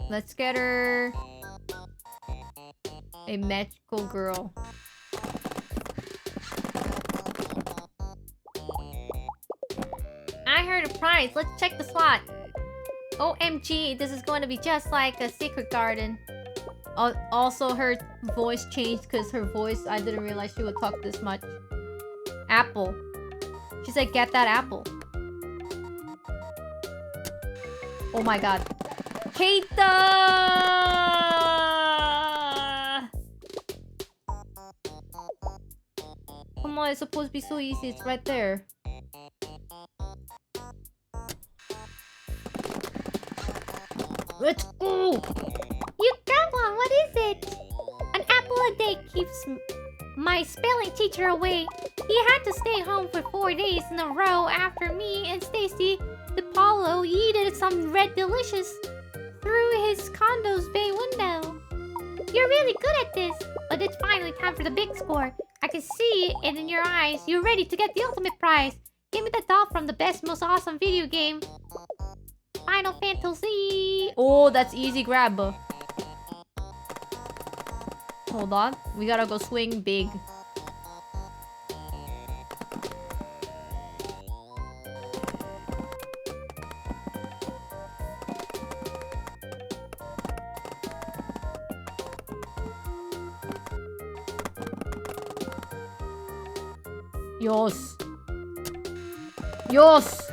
Let's get her a magical girl. I heard a prize. Let's check the slot. OMG, this is going to be just like a secret garden. Also, her voice changed because her voice, I didn't realize she would talk this much. Apple. She said, get that apple. Oh my god. Gator! Come on, it's supposed to be so easy. It's right there. Let's go! You got one, what is it? An apple a day keeps my spelling teacher away. He had to stay home for 4 days in a row after me and Stacy DePaulo yeeted some red delicious through his condo's bay window. You're really good at this, but it's finally time for the big score. I can see it in your eyes. You're ready to get the ultimate prize. Give me the doll from the best, most awesome video game. Final Fantasy. Oh, that's easy grab. Hold on. We gotta go swing big. Yes. Yes.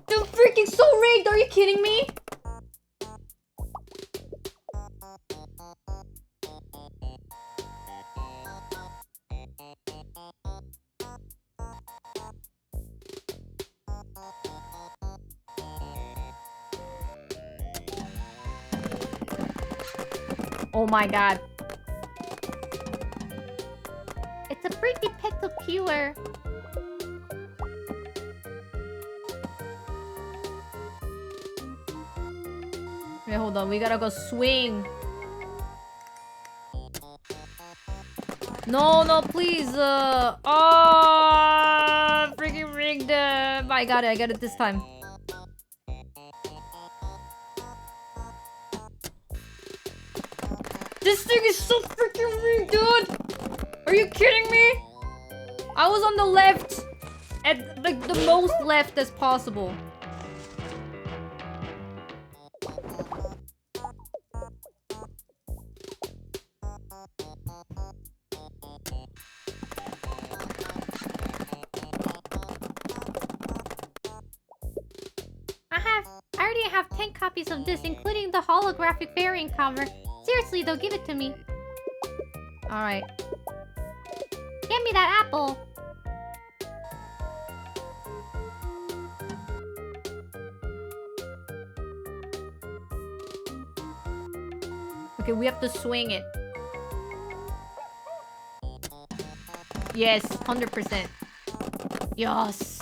They're freaking so rigged. Are you kidding me? Oh my god. It's a pretty peculiar. Wait, hold on. We gotta go swing. No, no, please. Oh, freaking rigged. I got it. I got it this time. This thing is so freaking rigged, dude. Are you kidding me? I was on the left. At like the most left as possible. I already have 10 copies of this, including the holographic variant cover. Seriously, though, give it to me. Alright. Get me that apple. Okay, we have to swing it. Yes, 100%. Yes.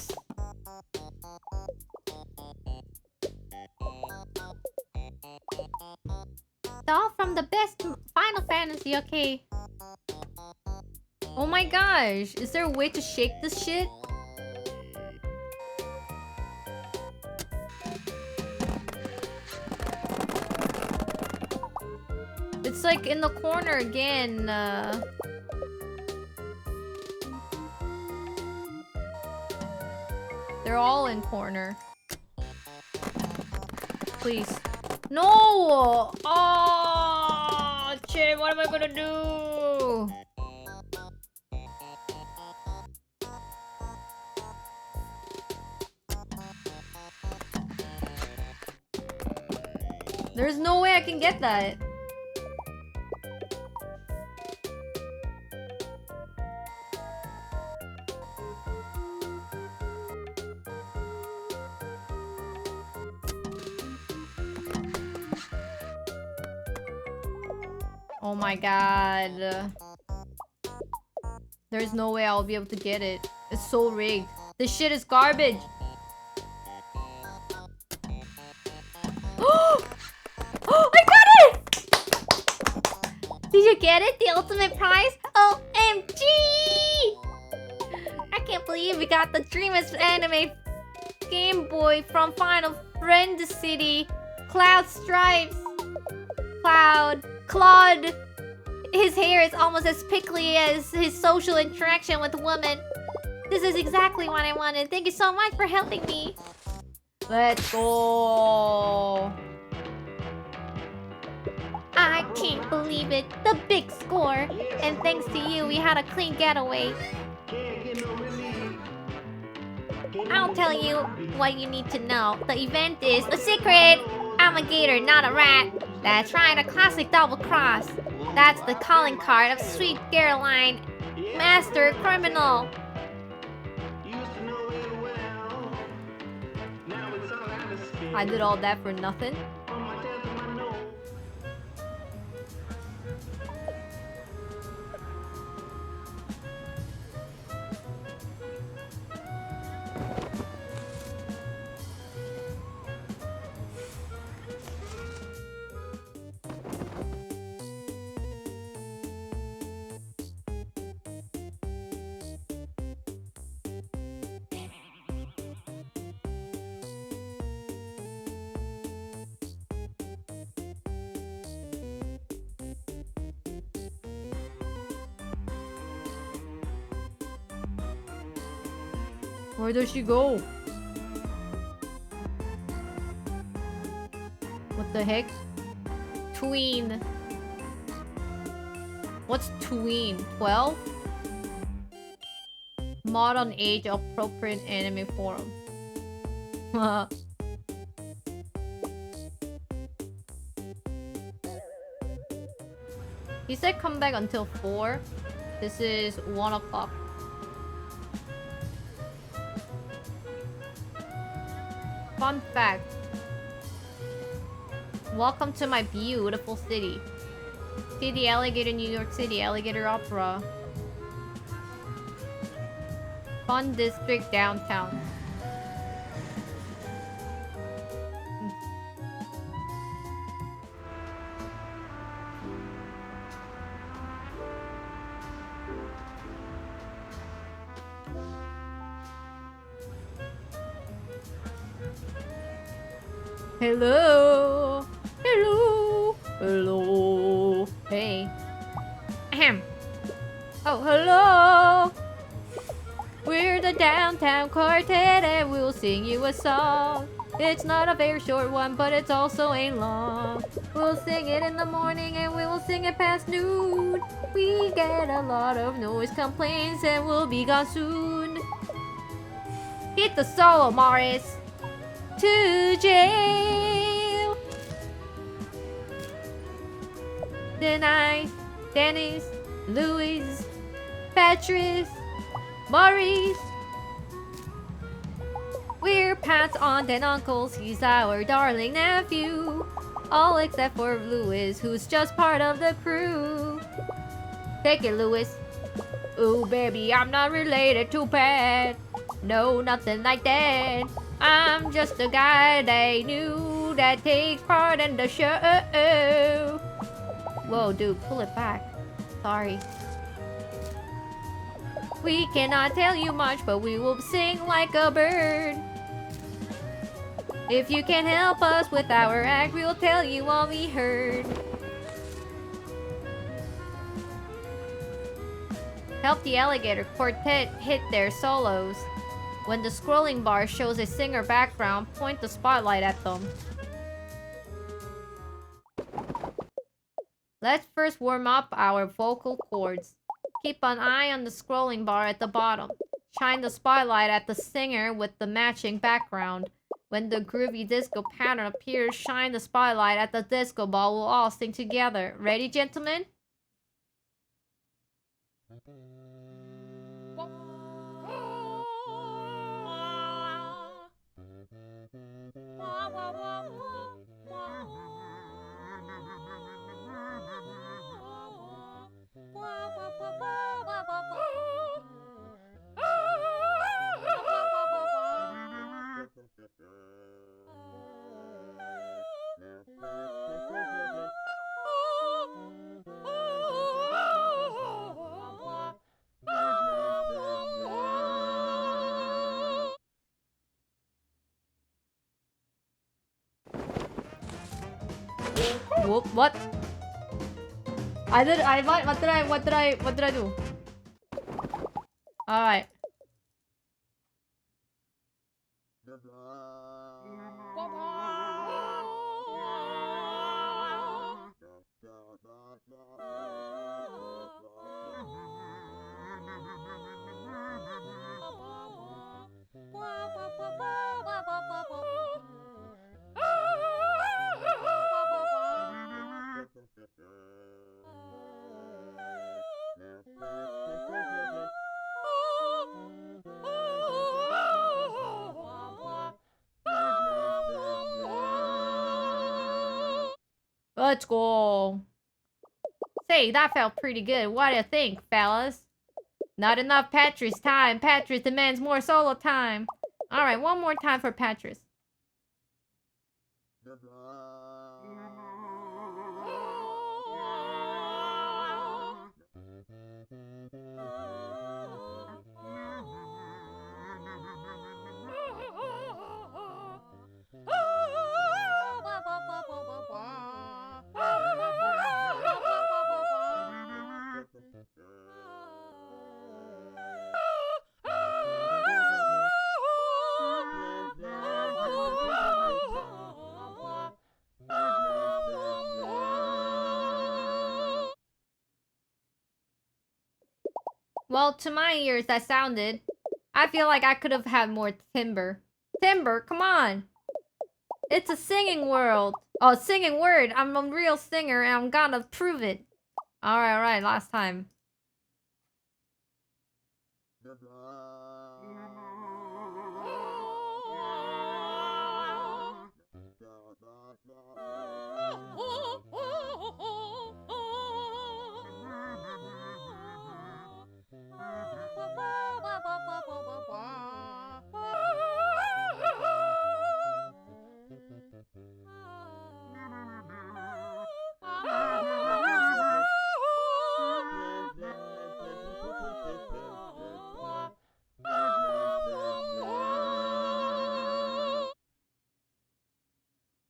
It's all from the best Final Fantasy, okay. Oh my gosh. Is there a way to shake this shit? It's like in the corner again. They're all in corner. Please. No! Oh, shit, what am I gonna do? There's no way I can get that. Oh my god. There's no way I'll be able to get it. It's so rigged. This shit is garbage. Oh, I got it! Did you get it? The ultimate prize? OMG! I can't believe we got the Dreamers anime Game Boy from Final Fantasy. Cloud Stripes. Claude. His hair is almost as pickly as his social interaction with women. This is exactly what I wanted. Thank you so much for helping me. Let's go. I can't believe it. The big score. And thanks to you, we had a clean getaway. Can't get no relief. I'll tell you what you need to know. The event is a secret. I'm a gator, not a rat. That's right, a classic double cross. That's the calling card of Sweet Caroline, Master Criminal. Used to know it well. Now it's all out of spin. I did all that for nothing. On my tails and my nose. Where does she go? What the heck? Tween. What's tween? 12? modern age appropriate anime forum. He said come back until 4. This is 1 o'clock. Fun fact. Welcome to my beautiful city. See the Alligator, New York City, Alligator Opera. Fun district downtown. Hello. Hello. Hello. Hey. Ahem. Oh, hello. We're the downtown quartet and we'll sing you a song. It's not a very short one, but it's also ain't long. We'll sing it in the morning and we will sing it past noon. We get a lot of noise complaints and we'll be gone soon. Hit the solo, Morris. To jail. Dennis, Louis, Patrice, Maurice. We're Pat's aunt and uncles. He's our darling nephew. All except for Louis, who's just part of the crew. Take it, Louis. Ooh, baby, I'm not related to Pat. No, nothing like that. I'm just a guy they knew that takes part in the show. Whoa, dude, pull it back. Sorry. We cannot tell you much, but we will sing like a bird. If you can help us with our act, we'll tell you all we heard. Help the Alligator quartet hit their solos. When the scrolling bar shows a singer background, point the spotlight at them. Let's first warm up our vocal cords. Keep an eye on the scrolling bar at the bottom. Shine the spotlight at the singer with the matching background. When the groovy disco pattern appears, shine the spotlight at the disco ball. We'll all sing together. Ready, gentlemen? Whoop, what? What did I do? Alright. Let's go. Say, that felt pretty good. What do you think, fellas? Not enough Patrice time. Patrice demands more solo time. Alright, one more time for Patrice. Well, to my ears, that sounded I feel like I could have had more timber. Timber, come on. It's a singing world. Oh, singing word. I'm a real singer and I'm gonna prove it. Alright, last time.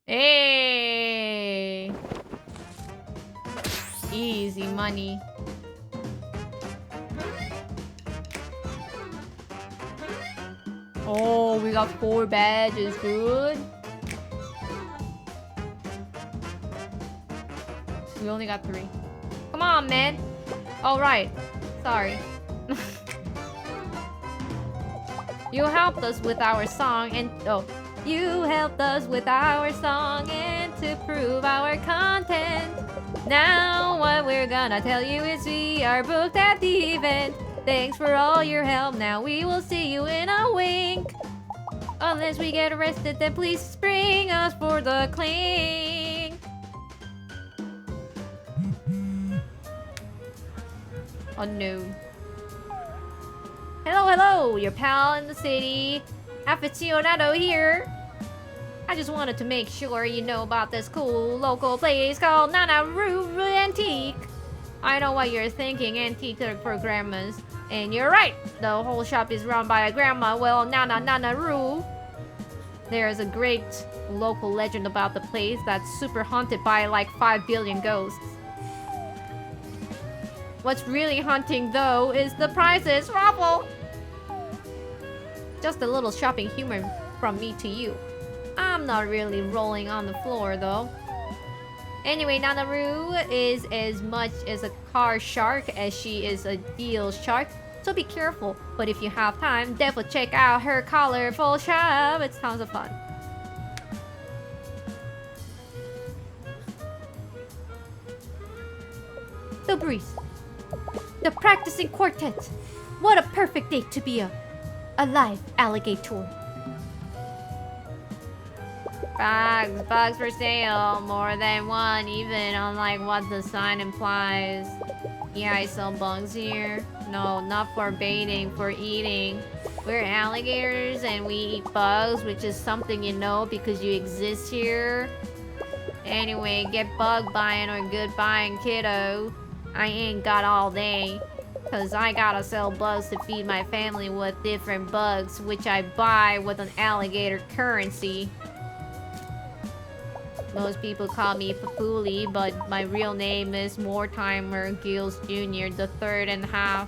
Hey! Easy money. Oh, we got 4 badges, good. We only got 3. Come on, man. All right. Sorry. You helped us with our song and you helped us with our song and to prove our content. Now what we're gonna tell you is we are booked at the event. Thanks for all your help. Now we will see you in a wink. Unless we get arrested, then please spring us for the clink. Oh no. Hello, your pal in the city, aficionado here. I just wanted to make sure you know about this cool local place called Nanaru Antique. I know what you're thinking, antique for grandmas. And you're right, the whole shop is run by a grandma, well, Nanaru. There's a great local legend about the place that's super haunted by like 5 billion ghosts. What's really haunting though is the prices, Ruffle! Just a little shopping humor from me to you. I'm not really rolling on the floor though. Anyway, Nanaru is as much as a car shark as she is a deal shark. So be careful, but if you have time, definitely check out her colorful shop. It's tons of fun. The breeze. The practicing quartet. What a perfect date to be a live alligator. Bugs for sale. More than one, even unlike what the sign implies. Yeah, I sell bugs here. No, not for baiting, for eating. We're alligators and we eat bugs, which is something you know because you exist here. Anyway, get bug buying or good buying, kiddo. I ain't got all day. Cause I gotta sell bugs to feed my family with different bugs, which I buy with an alligator currency. Most people call me Papuli, but my real name is Mortimer Gills Jr., the third and half,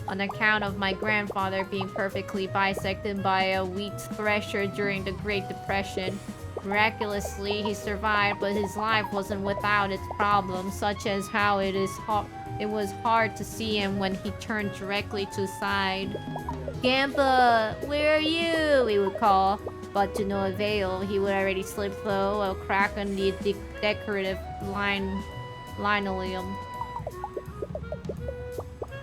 on account of my grandfather being perfectly bisected by a wheat thresher during the Great Depression. Miraculously, he survived, but his life wasn't without its problems, such as how it was hard to see him when he turned directly to side. "Grandpa, where are you?" we would call. But to no avail, he would already slip through a crack in the decorative linoleum.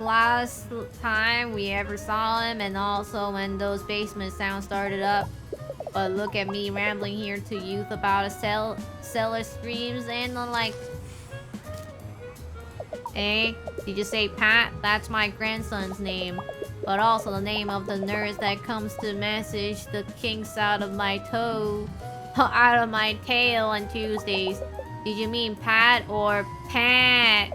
Last time we ever saw him, and also when those basement sounds started up. But look at me rambling here to youth about a cellar screams and the like. Eh? Did you say Pat? That's my grandson's name. But also the name of the nurse that comes to massage the kinks out of my toe, out of my tail on Tuesdays. Did you mean Pat or Pat?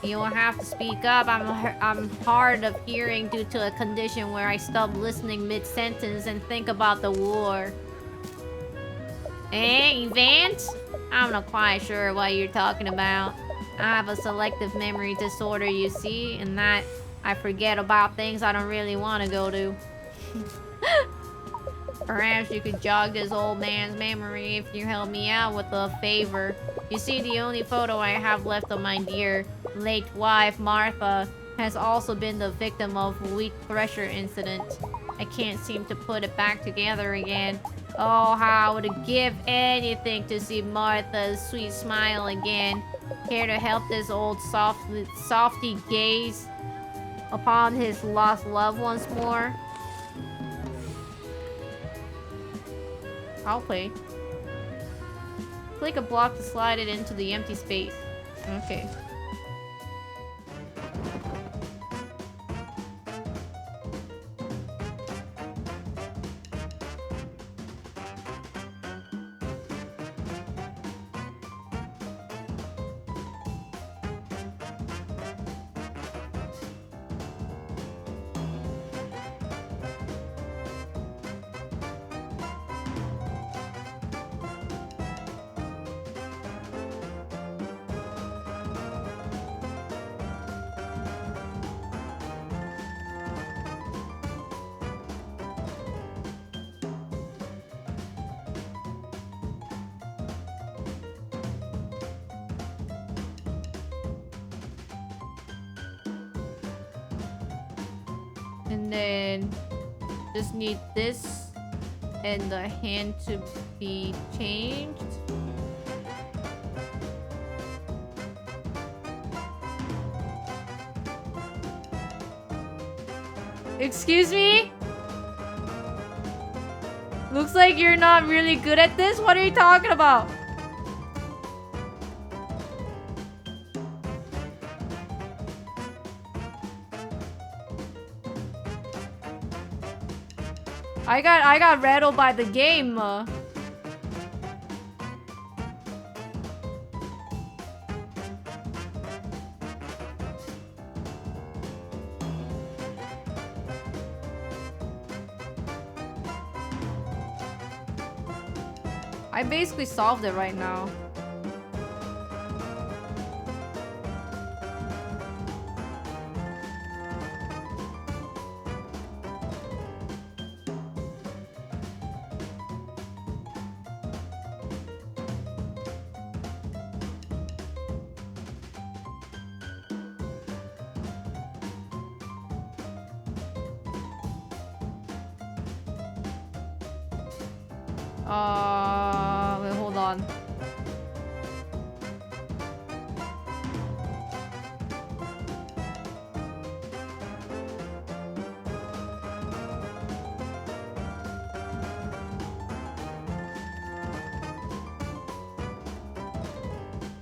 You will have to speak up. I'm hard of hearing due to a condition where I stop listening mid-sentence and think about the war. Eh, event? I'm not quite sure what you're talking about. I have a selective memory disorder, you see, and that I forget about things I don't really want to go to. Perhaps you could jog this old man's memory if you help me out with a favor. You see, the only photo I have left of my dear late wife, Martha, has also been the victim of wheat thresher incident. I can't seem to put it back together again. Oh, how I would give anything to see Martha's sweet smile again. Care to help this old softy gaze upon his lost love once more? I'll play. Click a block to slide it into the empty space. Okay. And then just need this and the hand to be changed. Excuse me? Looks like you're not really good at this. What are you talking about? I got rattled by the game. I basically solved it right now. Wait, hold on.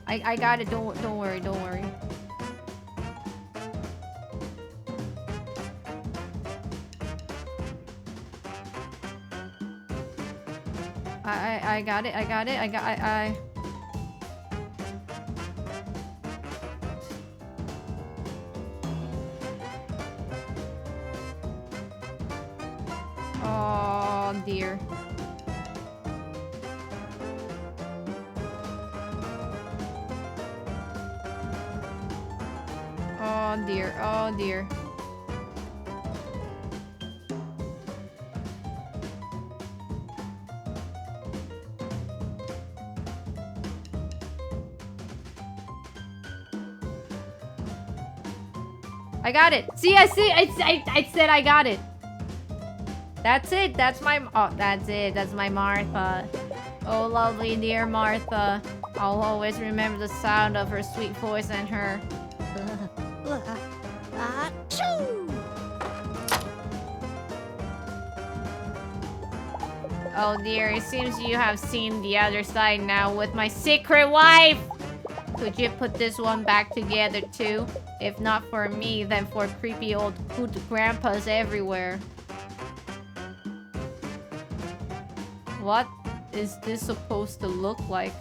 I got it. Don't worry. Don't worry. I got it. Oh dear. Oh dear. Oh dear. I got it. See, I said I got it. That's it. That's my... Oh, that's it. That's my Martha. Oh, lovely dear Martha. I'll always remember the sound of her sweet voice and her... Oh dear, it seems you have seen the other side now with my secret wife! Could you put this one back together too? If not for me, then for creepy old hoot grandpas everywhere. What is this supposed to look like?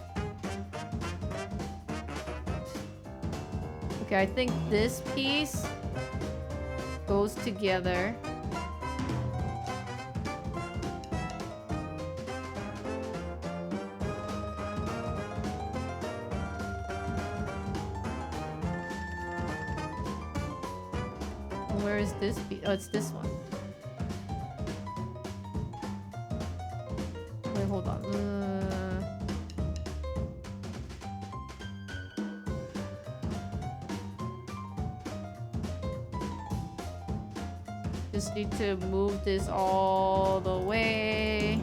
Okay, I think this piece goes together. Where is this piece? Oh, it's this one. Wait, hold on. Just need to move this all the way.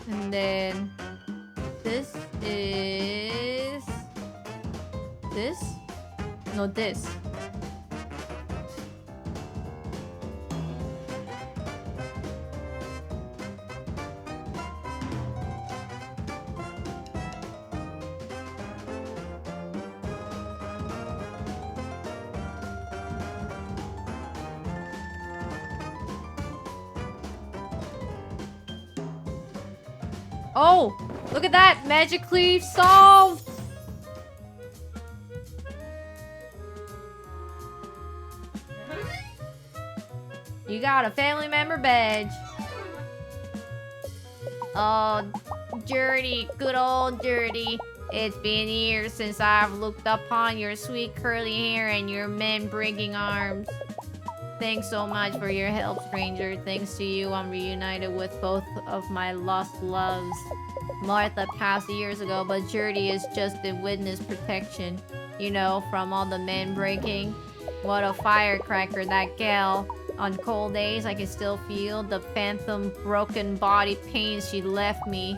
And then this is this? No, this. Oh, look at that! Magically solved! You got a family member badge. Oh, Dirty, good old Dirty. It's been years since I've looked upon your sweet curly hair and your men-bringing arms. Thanks so much for your help, stranger. Thanks to you, I'm reunited with both of my lost loves. Martha passed years ago, but Gertie is just in witness protection. You know, from all the men breaking. What a firecracker, that gal. On cold days, I can still feel the phantom broken body pain she left me.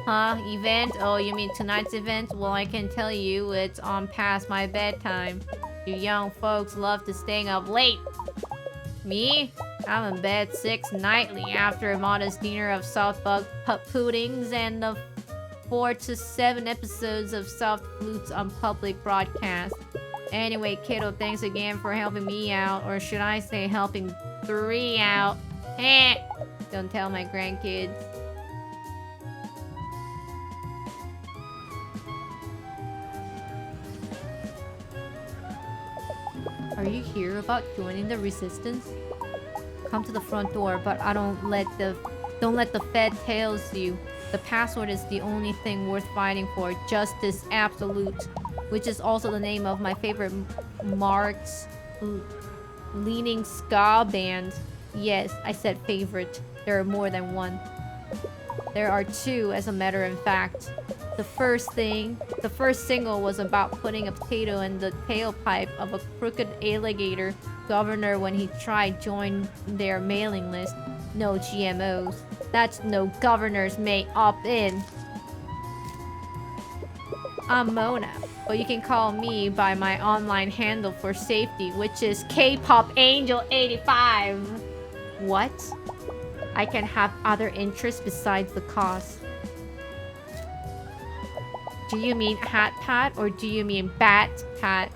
Huh? Event? Oh, you mean tonight's event? Well, I can tell you, it's on past my bedtime. You young folks love to staying up late. Me? I'm in bed 6 nightly after a modest dinner of soft bug puddings and the 4 to 7 episodes of soft flutes on public broadcast. Anyway, kiddo, thanks again for helping me out, or should I say helping 3 out. Eh, don't tell my grandkids. Are you here about joining the resistance? Come to the front door, but I don't let the Fed tails you. The password is the only thing worth fighting for. Justice Absolute, which is also the name of my favorite Marx leaning ska band. Yes, I said favorite. There are more than one. There are 2, as a matter of fact. The first single was about putting a potato in the tailpipe of a crooked alligator governor when he tried join their mailing list. No GMOs. That's no governors may opt in. I'm Mona, but you can call me by my online handle for safety, which is K-pop Angel 85. What? I can have other interests besides the cause. Do you mean Hat Pat or do you mean Bat Pat?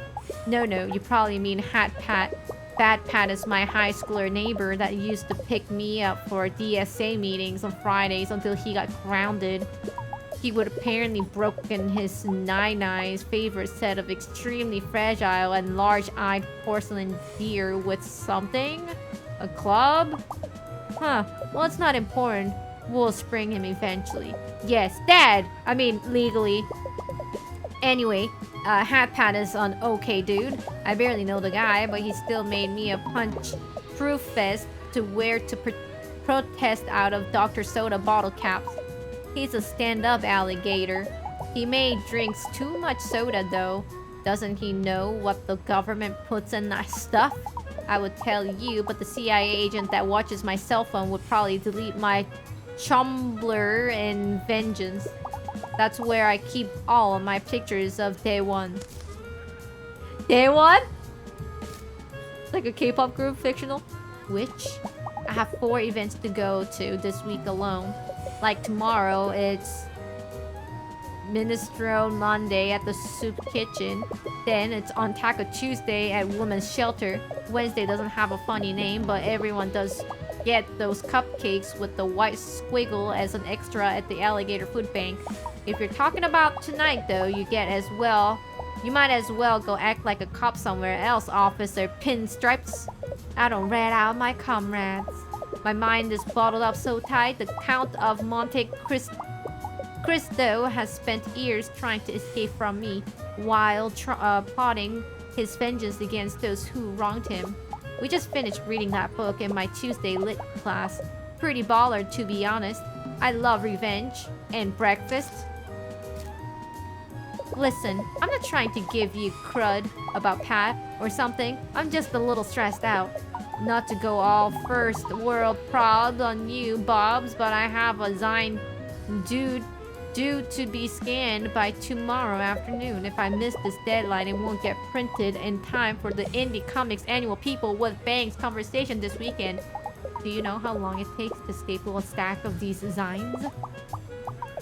No, you probably mean Hat Pat. Bat Pat is my high schooler neighbor that used to pick me up for DSA meetings on Fridays until he got grounded. He would apparently broken his Nai-Nai's favorite set of extremely fragile and large-eyed porcelain deer with something? A club? Huh, well, it's not important. We'll spring him eventually. Yes, Dad! I mean, legally. Anyway, Hat Pat is an okay dude. I barely know the guy, but he still made me a punch-proof vest to wear to protest out of Dr. Soda bottle caps. He's a stand-up alligator. He may drinks too much soda, though. Doesn't he know what the government puts in that stuff? I would tell you, but the CIA agent that watches my cell phone would probably delete my Tumblr in vengeance. That's where I keep all of my pictures of Day One. Day One? Like a K-pop group, fictional? Which? I have 4 events to go to this week alone. Like tomorrow, it's Minestrone Monday at the Soup Kitchen. Then it's on Taco Tuesday at Women's Shelter. Wednesday doesn't have a funny name, but everyone does get those cupcakes with the white squiggle as an extra at the Alligator Food Bank. If you're talking about tonight, though, you might as well go act like a cop somewhere else, Officer Pinstripes. I don't rat out my comrades. My mind is bottled up so tight, the Count of Monte Chris, though, has spent years trying to escape from me while plotting his vengeance against those who wronged him. We just finished reading that book in my Tuesday lit class. Pretty baller, to be honest. I love revenge and breakfast. Listen, I'm not trying to give you crud about Pat or something. I'm just a little stressed out. Not to go all first world proud on you, Bobs, but I have a zine due to be scanned by tomorrow afternoon. If I miss this deadline, it won't get printed in time for the Indie Comics annual People with Bangs conversation this weekend. Do you know how long it takes to staple a stack of these zines?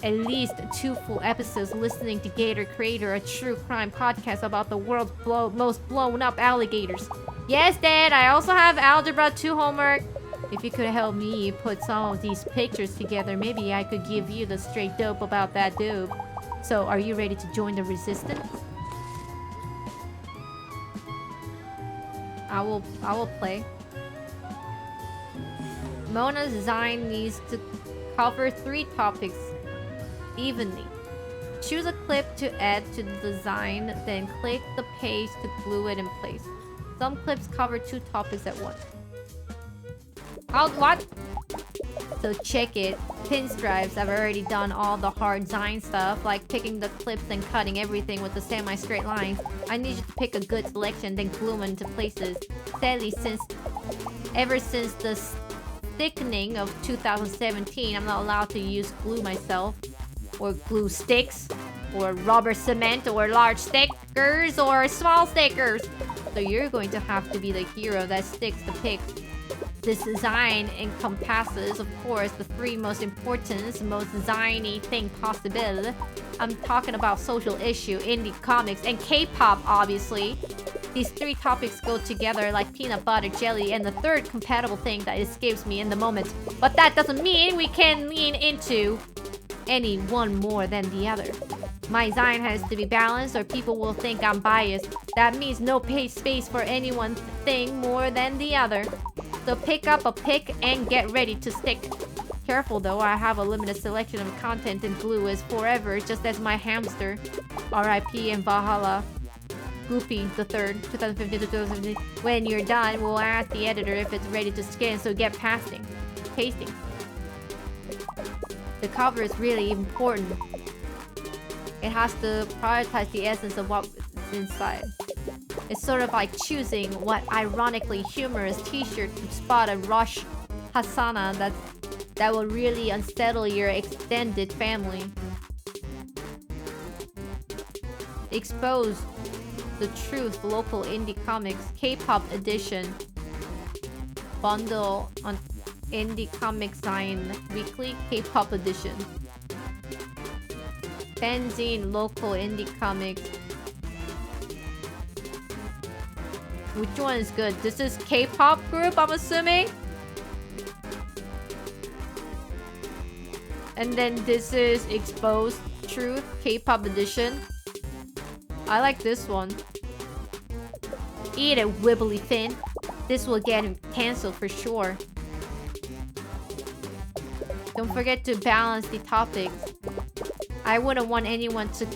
At least 2 full episodes listening to Gator Creator, a true crime podcast about the world's most blown up alligators. Yes, Dad, I also have Algebra 2 homework. If you could help me put some of these pictures together, maybe I could give you the straight dope about that dope. So, are you ready to join the resistance? I will play. Mona's zine needs to cover 3 topics evenly. Choose a clip to add to the zine, then click the page to glue it in place. Some clips cover 2 topics at once. What? So check it. Pinstripes, I've already done all the hard zine stuff, like picking the clips and cutting everything with the semi-straight lines. I need you to pick a good selection, then glue them into places. Sadly, ever since the thickening of 2017, I'm not allowed to use glue myself, or glue sticks, or rubber cement, or large stickers, or small stickers. So you're going to have to be the hero that sticks the pics. This zine encompasses, of course, the 3 most important, most ziny thing possible. I'm talking about social issue, indie comics, and K-pop, obviously. These 3 topics go together like peanut butter jelly, and the 3rd compatible thing that escapes me in the moment. But that doesn't mean we can lean into any one more than the other. My zine has to be balanced or people will think I'm biased. That means no page space for any one thing more than the other. So pick up a pick and get ready to stick. Careful though, I have a limited selection of content and glue is forever, just as my hamster. R.I.P. and Valhalla. Goopy the 3rd, 2015 to 2017. When you're done, we'll ask the editor if it's ready to scan, so get pasting. Pasting. The cover is really important. It has to prioritize the essence of what's inside. It's sort of like choosing what ironically humorous t-shirt to spot a Rosh Hashanah that will really unsettle your extended family. Expose the truth, local indie comics, K-pop edition. Bundle on Indie Comic Zine Weekly K-pop edition. Fanzine local indie comics. Which one is good? This is K-pop group, I'm assuming. And then this is Exposed Truth K-pop edition. I like this one. Eat it, Wibbly Fin. This will get him cancelled for sure. Don't forget to balance the topics. I wouldn't want anyone to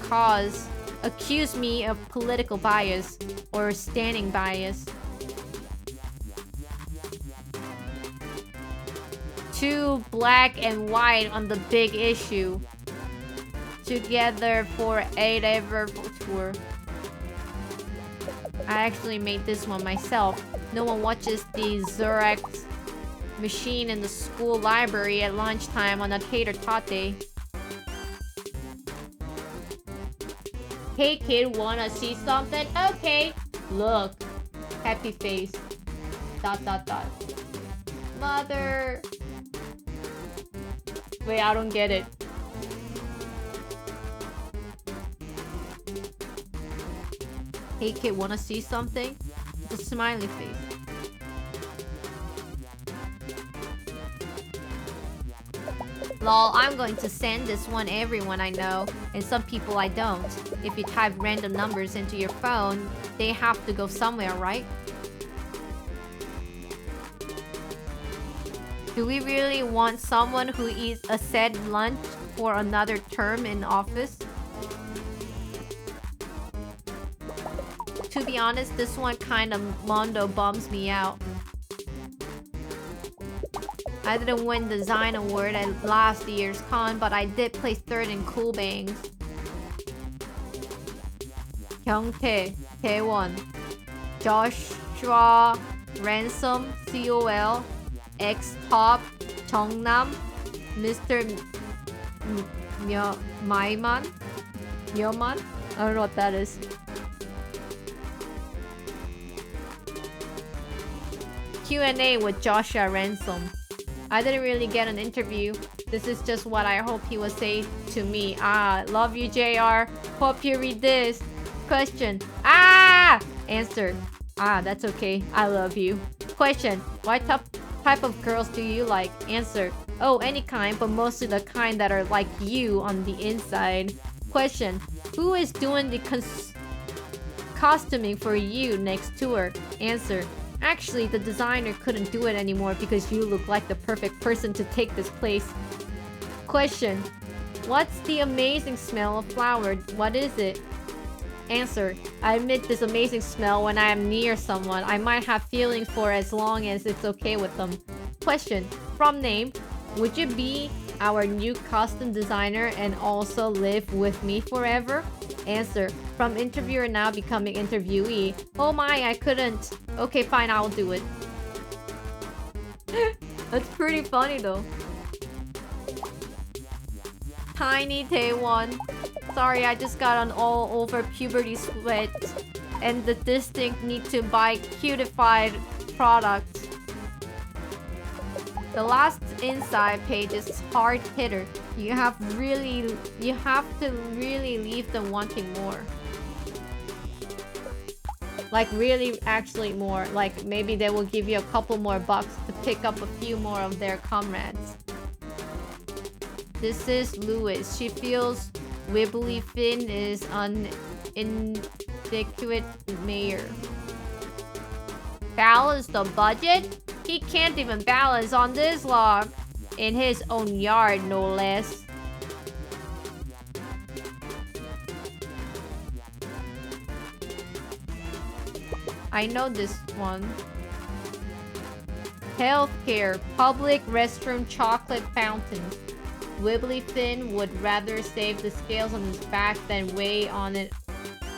accuse me of political bias or standing bias. 2 black and white on the big issue. Together for 8 ever tour. I actually made this one myself. No one watches the Xerox machine in the school library at lunchtime on a tater tot day. Hey kid, wanna see something? Okay. Look. Happy face. ... Mother. Wait, I don't get it. Hey kid, wanna see something? It's a smiley face. Lol, I'm going to send this one everyone I know, and some people I don't. If you type random numbers into your phone, they have to go somewhere, right? Do we really want someone who eats a said lunch for another term in office. To be honest, this one kind of mondo bums me out. I didn't win the Zine award at last year's con, but I did place 3rd in Cool Bangs. 경태, K1, Joshua, Ransom, COL, X-Top, 정남, Mr. Myoman? Myoman? I don't know what that is. Q&A with Joshua Ransom. I didn't really get an interview. This is just what I hope he would say to me. Love you, JR. Hope you read this. Question. Answer. That's okay. I love you. Question. What type of girls do you like? Answer. Oh, any kind, but mostly the kind that are like you on the inside. Question. Who is doing the costuming for you next tour? Answer. Actually, the designer couldn't do it anymore because you look like the perfect person to take this place. Question. What's the amazing smell of flower? What is it? Answer. I emit this amazing smell when I am near someone. I might have feelings for as long as it's okay with them. Question. From name. Would you be our new costume designer and also live with me forever? Answer. From interviewer now becoming interviewee. Oh my, I couldn't. Okay, fine, I'll do it. That's pretty funny though. Tiny Taewon. Sorry, I just got an all over puberty sweat. And the distinct need to buy cutified product. The last inside page is hard hitter. You have to really leave them wanting more. Like really actually more. Like maybe they will give you a couple more bucks to pick up a few more of their comrades. This is Lewis. She feels Wibbly Finn is an inadequate mayor. Balance the budget? He can't even balance on this log. In his own yard, no less. I know this one. Healthcare. Public restroom chocolate fountains. Wibbly Finn would rather save the scales on his back than weigh on it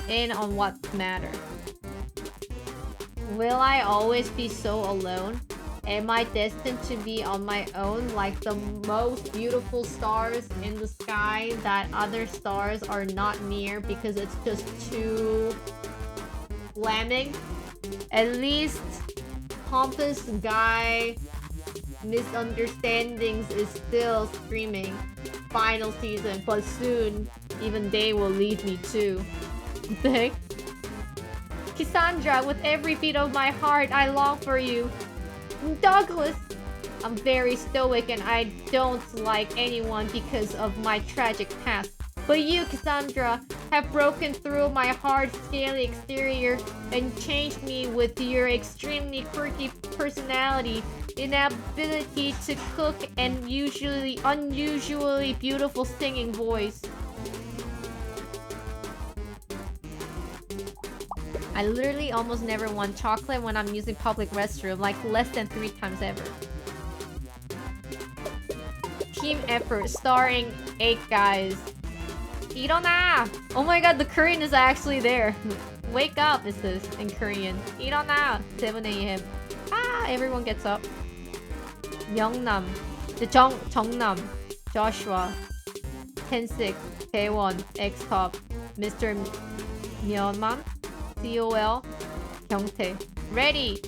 in on what matter. Will I always be so alone? Am I destined to be on my own like the most beautiful stars in the sky that other stars are not near because it's just too slamming? At least pompous guy misunderstandings is still streaming. Final season, but soon even they will leave me too. Thanks. Cassandra, with every beat of my heart, I long for you. Douglas! I'm very stoic and I don't like anyone because of my tragic past. But you, Cassandra, have broken through my hard, scaly exterior and changed me with your extremely quirky personality, inability to cook, and unusually beautiful singing voice. I literally almost never want chocolate when I'm using public restroom, like less than 3 times ever. Team effort starring 8 guys. 일어나! Oh my god, the Korean is actually there. Wake up, it says in Korean. 일어나! 7 a.m. Everyone gets up. 명남. 정남. Joshua. 10-6. Taewon. X-Top. Mr. Myeonman. COL. 경태. Ready!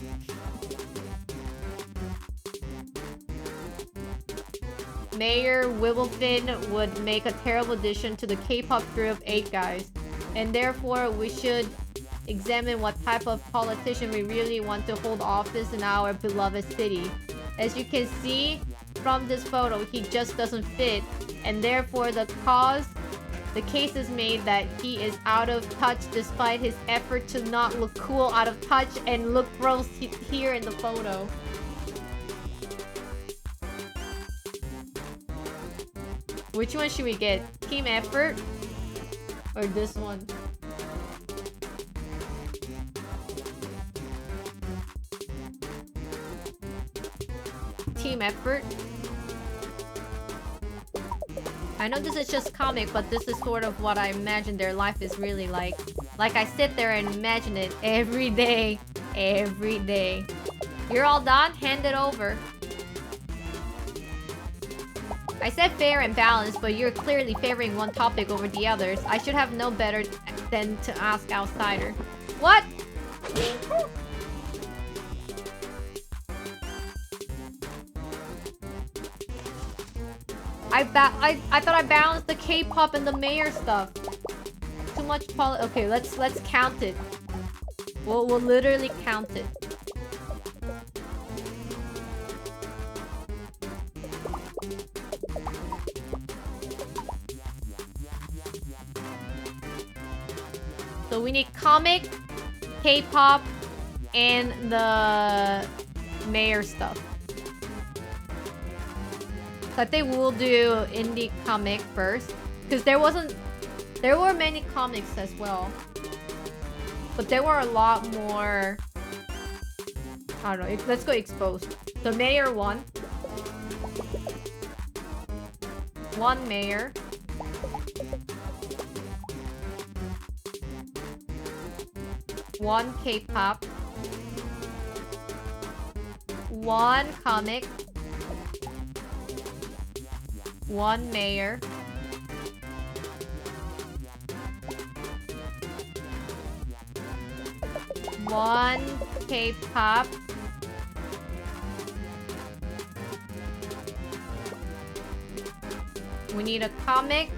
Mayor Wibblefin would make a terrible addition to the K-pop group 8 guys. And therefore, we should examine what type of politician we really want to hold office in our beloved city. As you can see from this photo, he just doesn't fit. And therefore, the case is made that he is out of touch despite his effort to not look cool out of touch and look gross here in the photo. Which one should we get? Team effort? Or this one? Team effort? I know this is just comic, but this is sort of what I imagine their life is really like. Like I sit there and imagine it every day. Every day. You're all done? Hand it over. I said fair and balanced, but you're clearly favoring one topic over the others. I should have known better than to ask outsider. What? I thought I balanced the K-pop and the mayor stuff. Too much okay, let's count it. We'll literally count it. So we need comic, K-pop, and the mayor stuff. So I think we'll do indie comic first. Because there were many comics as well. But there were a lot more... I don't know, let's go exposed. The mayor one. One mayor. One K-pop. One comic. One mayor. One K-pop. We need a comic.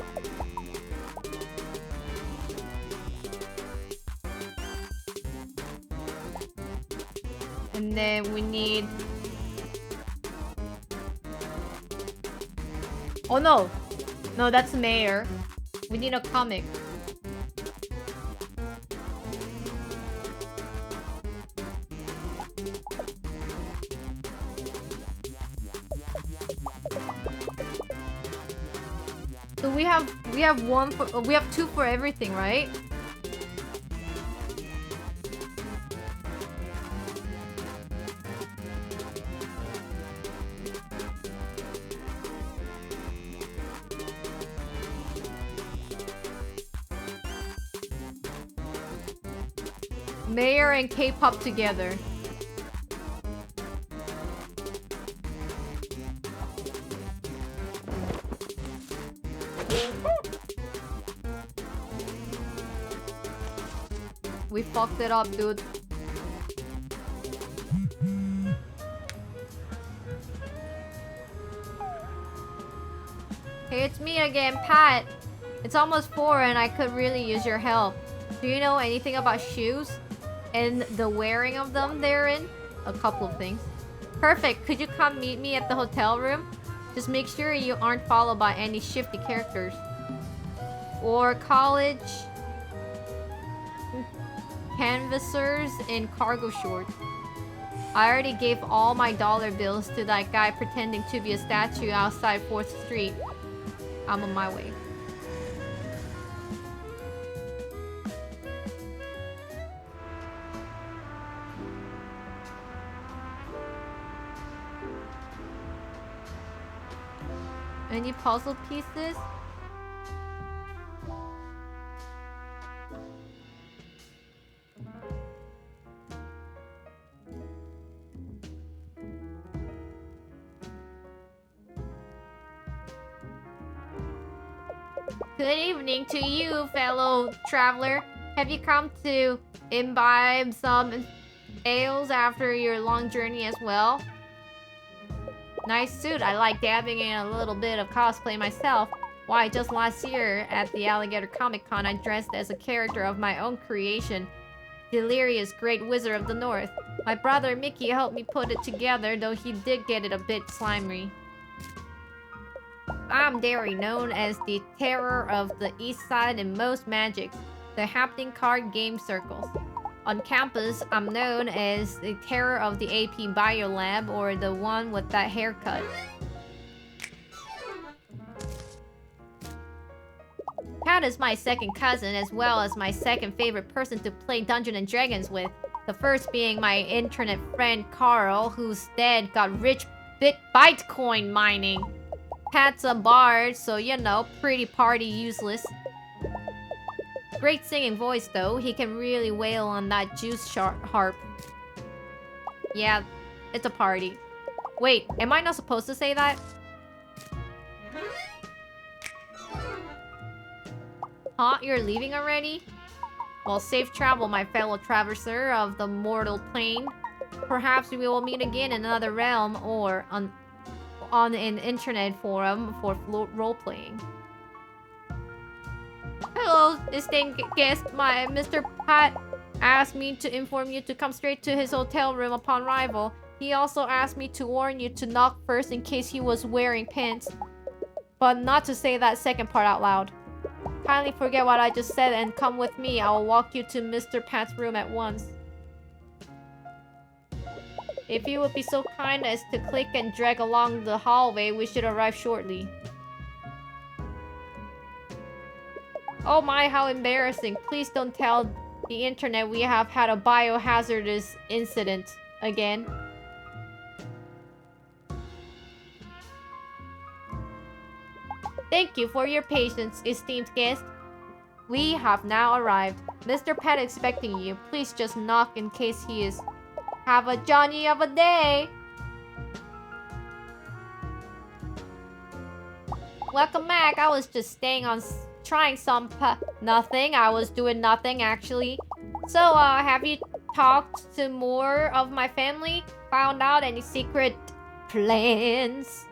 And then we need... Oh no! No, that's mayor. We need a comic. So we have one for... we have two for everything, right? Mayor and K-pop together. We fucked it up, dude. Hey, it's me again, Pat. It's almost 4 and I could really use your help. Do you know anything about shoes? And the wearing of them therein? A couple of things. Perfect. Could you come meet me at the hotel room? Just make sure you aren't followed by any shifty characters. Or college... canvassers in cargo shorts. I already gave all my dollar bills to that guy pretending to be a statue outside 4th Street. I'm on my way. Any puzzle pieces? Good evening to you, fellow traveler. Have you come to imbibe some ales after your long journey as well? Nice suit. I like dabbing in a little bit of cosplay myself. Why, just last year at the Alligator Comic Con, I dressed as a character of my own creation, Delirious Great Wizard of the North. My brother Mickey helped me put it together, though he did get it a bit slimy. I'm Derry, known as the terror of the East Side in most magics, the happening card game circles. On campus, I'm known as the terror of the AP Biolab, or the one with that haircut. Pat is my second cousin as well as my second favorite person to play Dungeons and Dragons with. The first being my internet friend Carl, whose dad got rich Bitcoin mining. Pat's a bard, so you know, pretty party useless. Great singing voice though, he can really wail on that juice harp. Yeah, it's a party. Wait, am I not supposed to say that? Huh? You're leaving already? Well, safe travel, my fellow traverser of the mortal plane. Perhaps we will meet again in another realm or on an internet forum for role-playing. Hello, distinct guest. My Mr. Pat asked me to inform you to come straight to his hotel room upon arrival. He also asked me to warn you to knock first in case he was wearing pants. But not to say that second part out loud. Kindly forget what I just said and come with me. I will walk you to Mr. Pat's room at once. If you would be so kind as to click and drag along the hallway, we should arrive shortly. Oh my, how embarrassing. Please don't tell the internet we have had a biohazardous incident again. Thank you for your patience, esteemed guest. We have now arrived. Mr. Pat is expecting you. Please just knock in case he is. Have a Johnny of a day! Welcome back. I was just staying on trying some nothing. I was doing nothing actually. So, have you talked to more of my family? Found out any secret plans?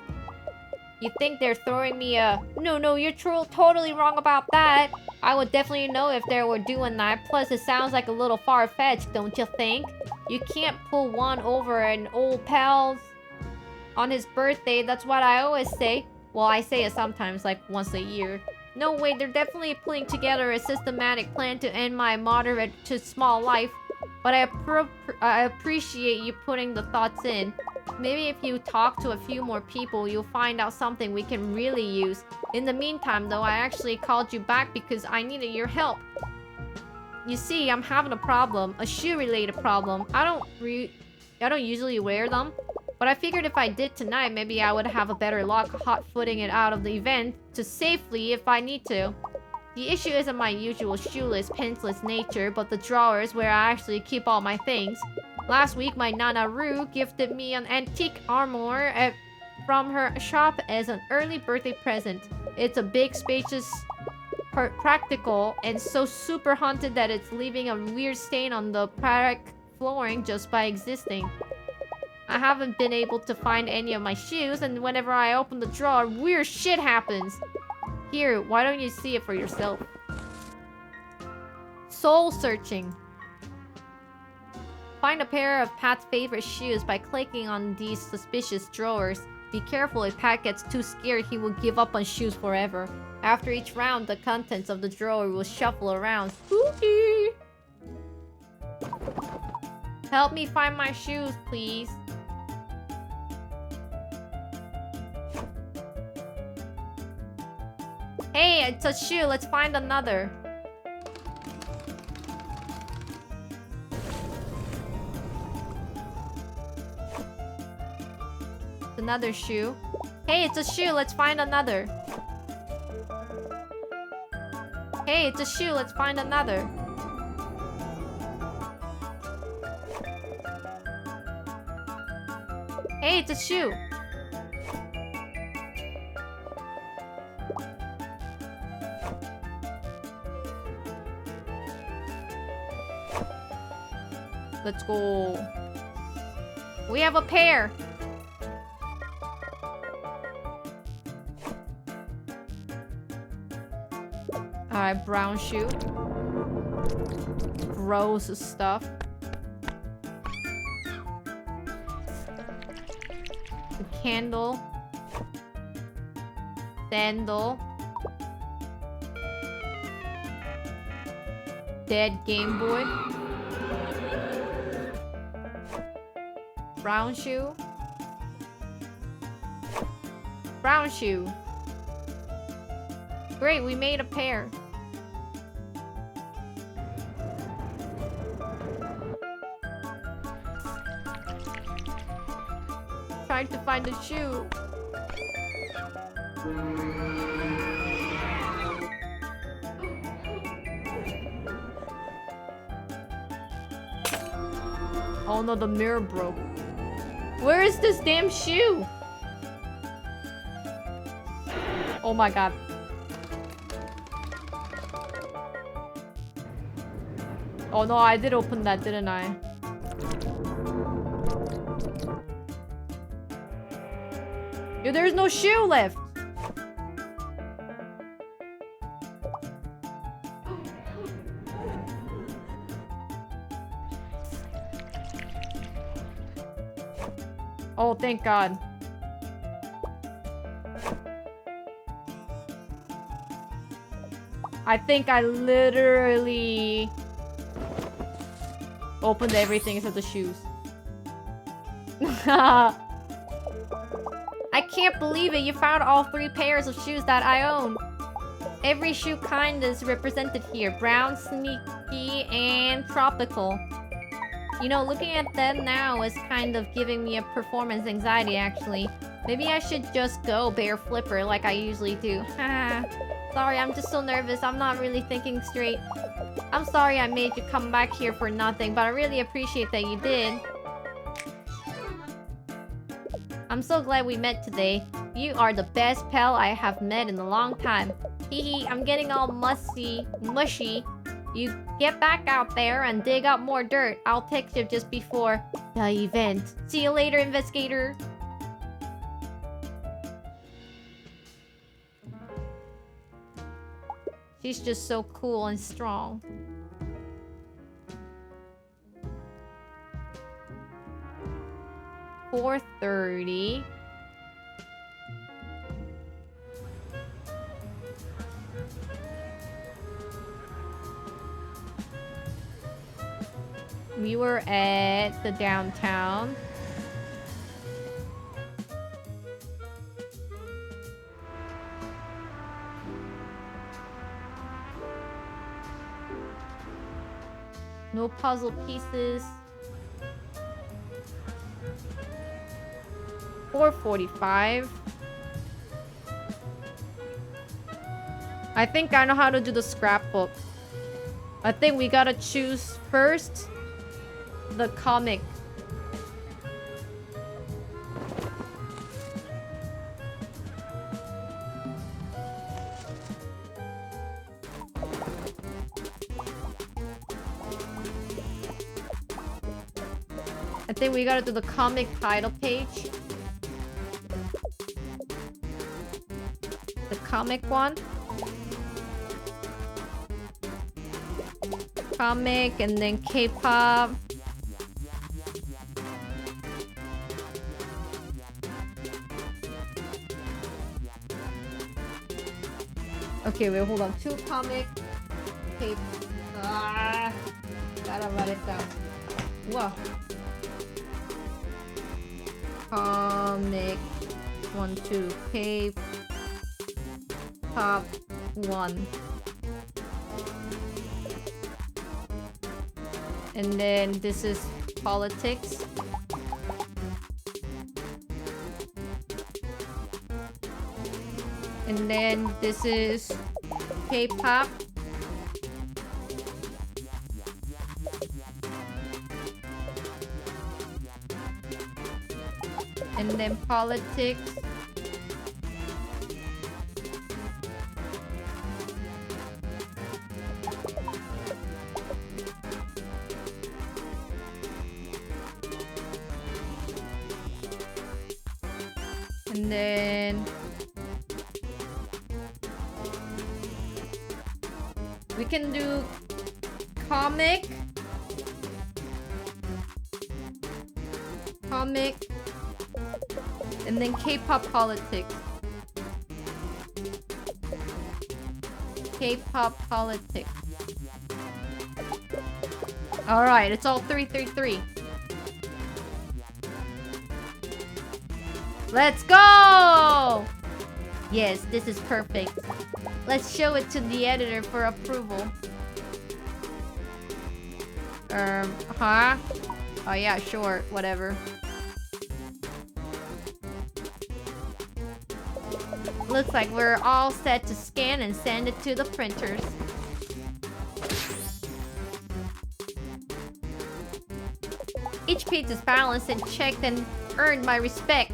You think they're throwing me a... No, you're totally wrong about that. I would definitely know if they were doing that. Plus, it sounds like a little far-fetched, don't you think? You can't pull one over an old pal's on his birthday. That's what I always say. Well, I say it sometimes, like once a year. No way, they're definitely putting together a systematic plan to end my moderate to small life. But I appreciate you putting the thoughts in. Maybe if you talk to a few more people, you'll find out something we can really use. In the meantime, though, I actually called you back because I needed your help. You see, I'm having a problem. A shoe-related problem. I don't usually wear them. But I figured if I did tonight, maybe I would have a better luck hot-footing it out of the event to safely if I need to. The issue isn't my usual shoeless, pantsless nature, but the drawers where I actually keep all my things. Last week, my Nana Roo gifted me an antique armoire from her shop as an early birthday present. It's a big, spacious, practical, and so super haunted that it's leaving a weird stain on the parquet flooring just by existing. I haven't been able to find any of my shoes, and whenever I open the drawer, weird shit happens. Here, why don't you see it for yourself? Soul searching. Find a pair of Pat's favorite shoes by clicking on these suspicious drawers. Be careful, if Pat gets too scared, he will give up on shoes forever. After each round, the contents of the drawer will shuffle around. Spooky! Help me find my shoes, please. Hey, it's a shoe. Let's find another. Another shoe. Hey, it's a shoe. Let's find another. Hey, it's a shoe. Let's find another. Hey, it's a shoe. Let's go. We have a pair. Alright, brown shoe. Gross stuff. A candle. Sandal. Dead Game Boy. Brown shoe. Brown shoe. Great, we made a pair. trying to find a shoe. Oh no, the mirror broke. Where is this damn shoe? Oh my god. Oh no, I did open that, didn't I? Yo, there's no shoe left. Oh, thank God. I think I literally opened everything except the shoes. I can't believe it. You found all 3 pairs of shoes that I own. Every shoe kind is represented here. Brown, sneaky, and tropical. You know, looking at them now is kind of giving me a performance anxiety, actually. Maybe I should just go bare flipper like I usually do. Sorry, I'm just so nervous. I'm not really thinking straight. I'm sorry I made you come back here for nothing, but I really appreciate that you did. I'm so glad we met today. You are the best pal I have met in a long time. Hee, I'm getting all mushy. You get back out there and dig up more dirt. I'll text you just before the event. See you later, investigator. She's just so cool and strong. $4:30. We were at the downtown. No puzzle pieces. 4:45. I think I know how to do the scrapbook. I think we gotta choose first the comic. I think we gotta do the comic title page. The comic one. Comic and then K-pop. Okay, wait, hold on. 2 comic. Gotta write it down. Whoa. Comic 1, 2. K-pop 1. And then this is politics. And then this is K-pop. And then politics. And then we can do comic, and then K-pop politics. K-pop politics. Alright, it's all 333. Let's go! Yes, this is perfect. Let's show it to the editor for approval. Huh? Oh yeah, sure, whatever. Looks like we're all set to scan and send it to the printers. Each piece is balanced and checked and earned my respect.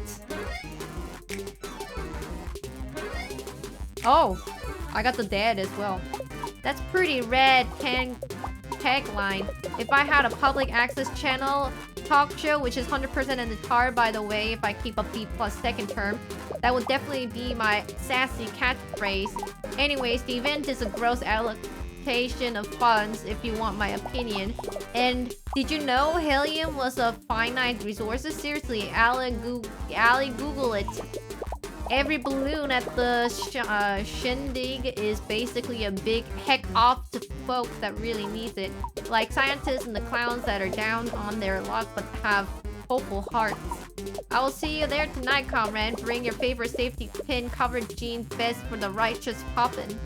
Oh, I got the dad as well. That's pretty rad tagline. If I had a public access channel talk show, which is 100% in the tar, by the way, if I keep a B+ second term, that would definitely be my sassy catchphrase. Anyways, the event is a gross allocation of funds, if you want my opinion. And did you know helium was a finite resource? Seriously, Ali Google it. Every balloon at the shindig is basically a big heck off to folks that really needs it. Like scientists and the clowns that are down on their luck but have hopeful hearts. I will see you there tonight, comrade. Bring your favorite safety pin covered jeans vest for the righteous poppin'.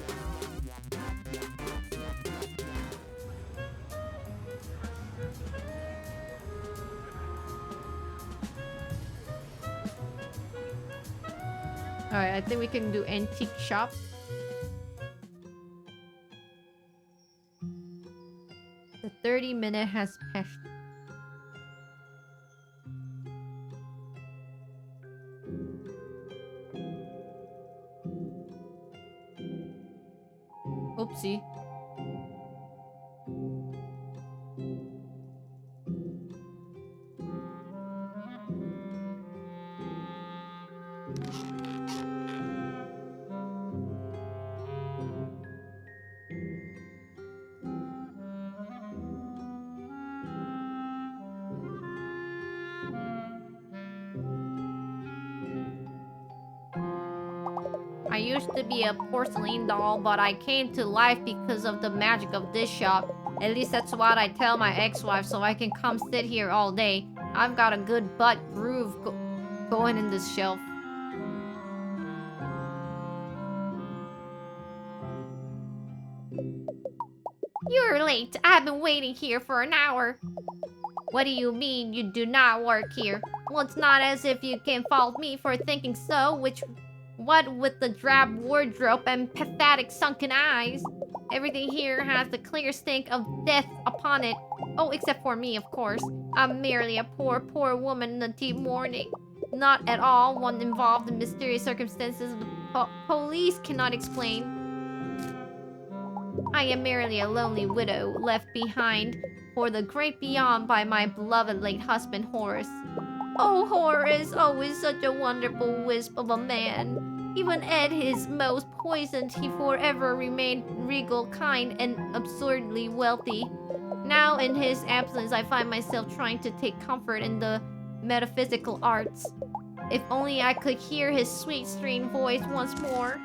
Alright, I think we can do antique shop. The 30-minute has passed. Oopsie. I used to be a porcelain doll, but I came to life because of the magic of this shop. At least that's what I tell my ex-wife, so I can come sit here all day. I've got a good butt groove going in this shelf. You're late. I've been waiting here for an hour. What do you mean you do not work here? Well, it's not as if you can fault me for thinking so, what with the drab wardrobe and pathetic sunken eyes? Everything here has the clear stink of death upon it. Oh, except for me, of course. I'm merely a poor woman in the deep mourning. Not at all one involved in mysterious circumstances the police cannot explain. I am merely a lonely widow left behind for the great beyond by my beloved late husband, Horace. Oh, Horace, always such a wonderful wisp of a man. Even at his most poisoned, he forever remained regal, kind, and absurdly wealthy. Now, in his absence, I find myself trying to take comfort in the metaphysical arts. If only I could hear his sweet, strained voice once more.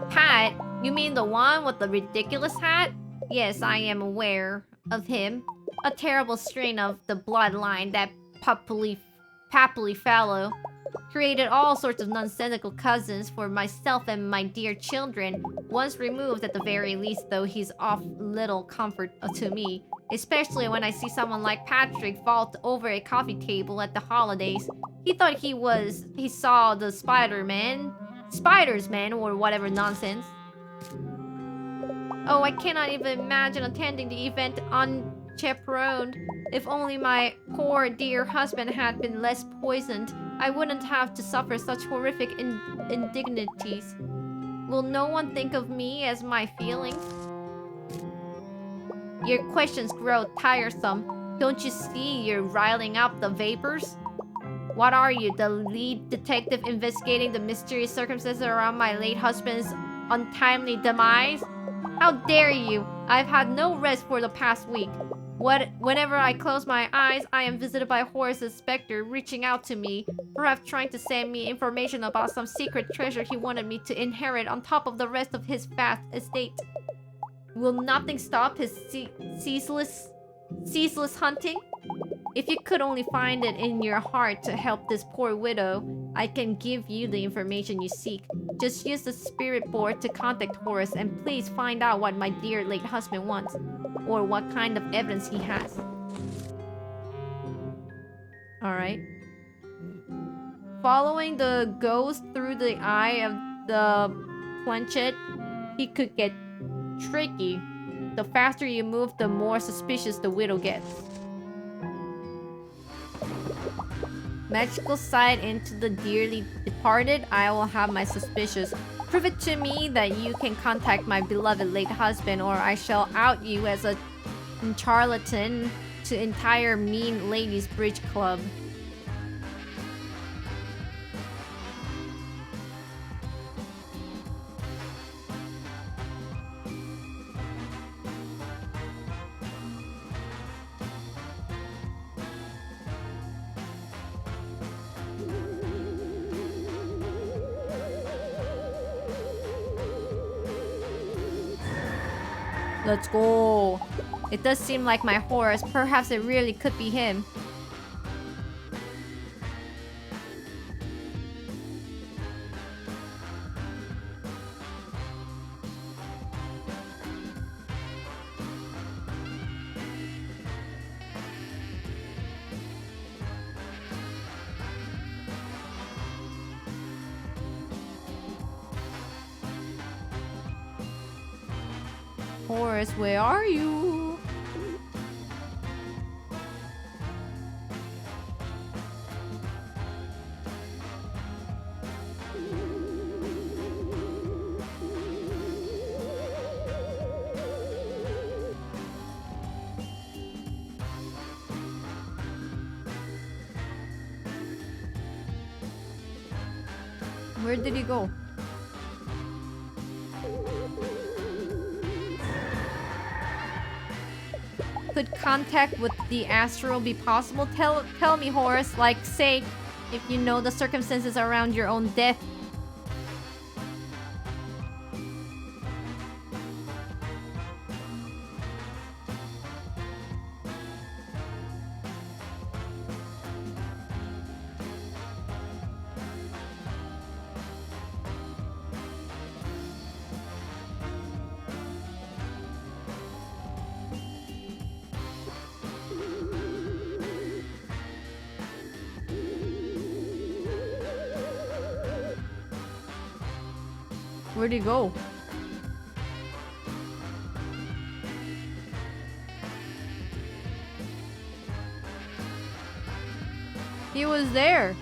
Hat? You mean the one with the ridiculous hat? Yes, I am aware of him. A terrible strain of the bloodline, that papally fallow. Created all sorts of nonsensical cousins for myself and my dear children. Once removed at the very least, though he's of little comfort to me. Especially when I see someone like Patrick vault over a coffee table at the holidays. He thought he saw the Spider's-Man, or whatever nonsense. Oh, I cannot even imagine attending the event unchaperoned. If only my poor dear husband had been less poisoned, I wouldn't have to suffer such horrific indignities. Will no one think of me as my feelings? Your questions grow tiresome. Don't you see you're riling up the vapors? What are you, the lead detective investigating the mysterious circumstances around my late husband's untimely demise? How dare you! I've had no rest for the past week. Whenever I close my eyes, I am visited by Horace's specter reaching out to me, perhaps trying to send me information about some secret treasure he wanted me to inherit on top of the rest of his vast estate. Will nothing stop his ceaseless hunting? If you could only find it in your heart to help this poor widow, I can give you the information you seek. Just use the spirit board to contact Horace and please find out what my dear late husband wants, or what kind of evidence he has. Alright. following the ghost through the eye of the planchette, he could get tricky. The faster you move, the more suspicious the widow gets. Magical sight into the dearly departed, I will have my suspicions. Prove it to me that you can contact my beloved late husband, or I shall out you as a charlatan to entire mean ladies bridge club. Let's go. It does seem like my horse. Perhaps it really could be him. Horse, where are you? Where did he go? Could contact with the astral be possible? Tell me, Horace, like, say, if you know the circumstances around your own death. Where'd he go? He was there.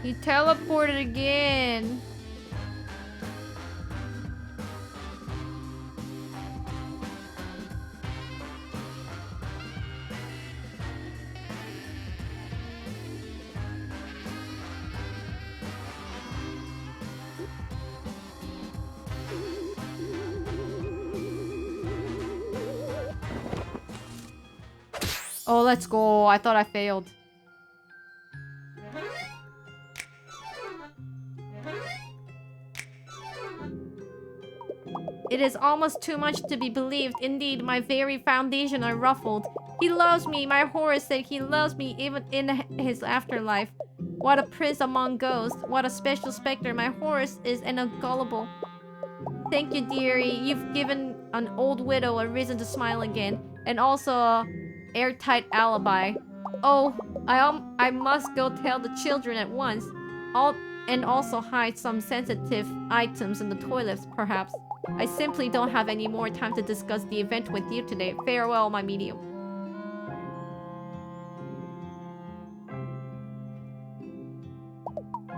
He teleported again. Oh, let's go. I thought I failed. It is almost too much to be believed. Indeed, my very foundation are ruffled. He loves me. My Horace said he loves me even in his afterlife. What a prince among ghosts. What a special specter. My Horace is gullible. Thank you, dearie. You've given an old widow a reason to smile again. And also a airtight alibi. Oh, I must go tell the children at once. And also hide some sensitive items in the toilets, perhaps. I simply don't have any more time to discuss the event with you today. Farewell, my medium.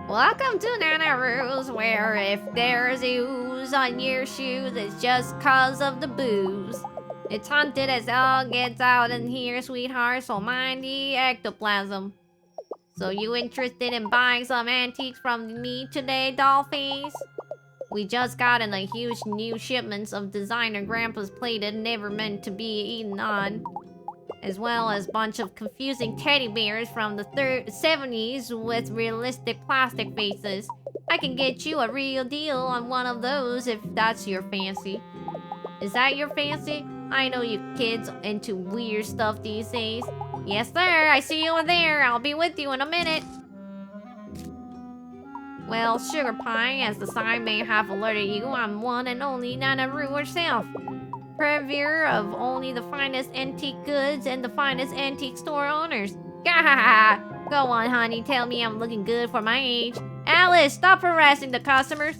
Welcome to Nana Rules, where if there's ooze on your shoes, it's just cause of the booze. It's haunted as all gets out in here, sweetheart, so mind the ectoplasm. So you interested in buying some antiques from me today, dollface? We just got in a huge new shipments of designer grandpa's plated, never meant to be eaten on. As well as bunch of confusing teddy bears from the 70s with realistic plastic faces. I can get you a real deal on one of those if that's your fancy. Is that your fancy? I know you kids into weird stuff these days. Yes, sir. I see you in there. I'll be with you in a minute. Well, Sugar Pie, as the sign may have alerted you, I'm one and only Nana Roo herself. Purveyor of only the finest antique goods and the finest antique store owners. Gahaha! Go on, honey. Tell me I'm looking good for my age. Alice, stop harassing the customers.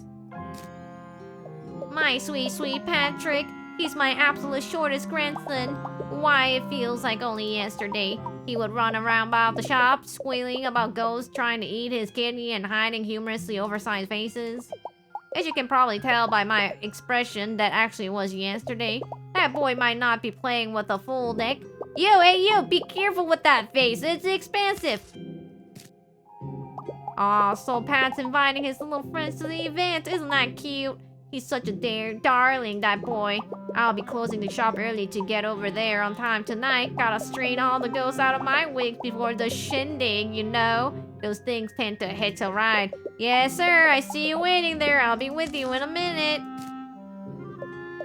My sweet, sweet Patrick. He's my absolute shortest grandson. Why, it feels like only yesterday. He would run around about the shop, squealing about ghosts trying to eat his kidney and hiding humorously oversized faces. As you can probably tell by my expression, that actually was yesterday. That boy might not be playing with a full deck. Hey you, be careful with that face, it's expensive. Aw, so Pat's inviting his little friends to the event, isn't that cute? He's such a darling, that boy. I'll be closing the shop early to get over there on time tonight. Gotta strain all the ghosts out of my wigs before the shindig, you know? Those things tend to hitch a ride. Yes, sir, I see you waiting there. I'll be with you in a minute.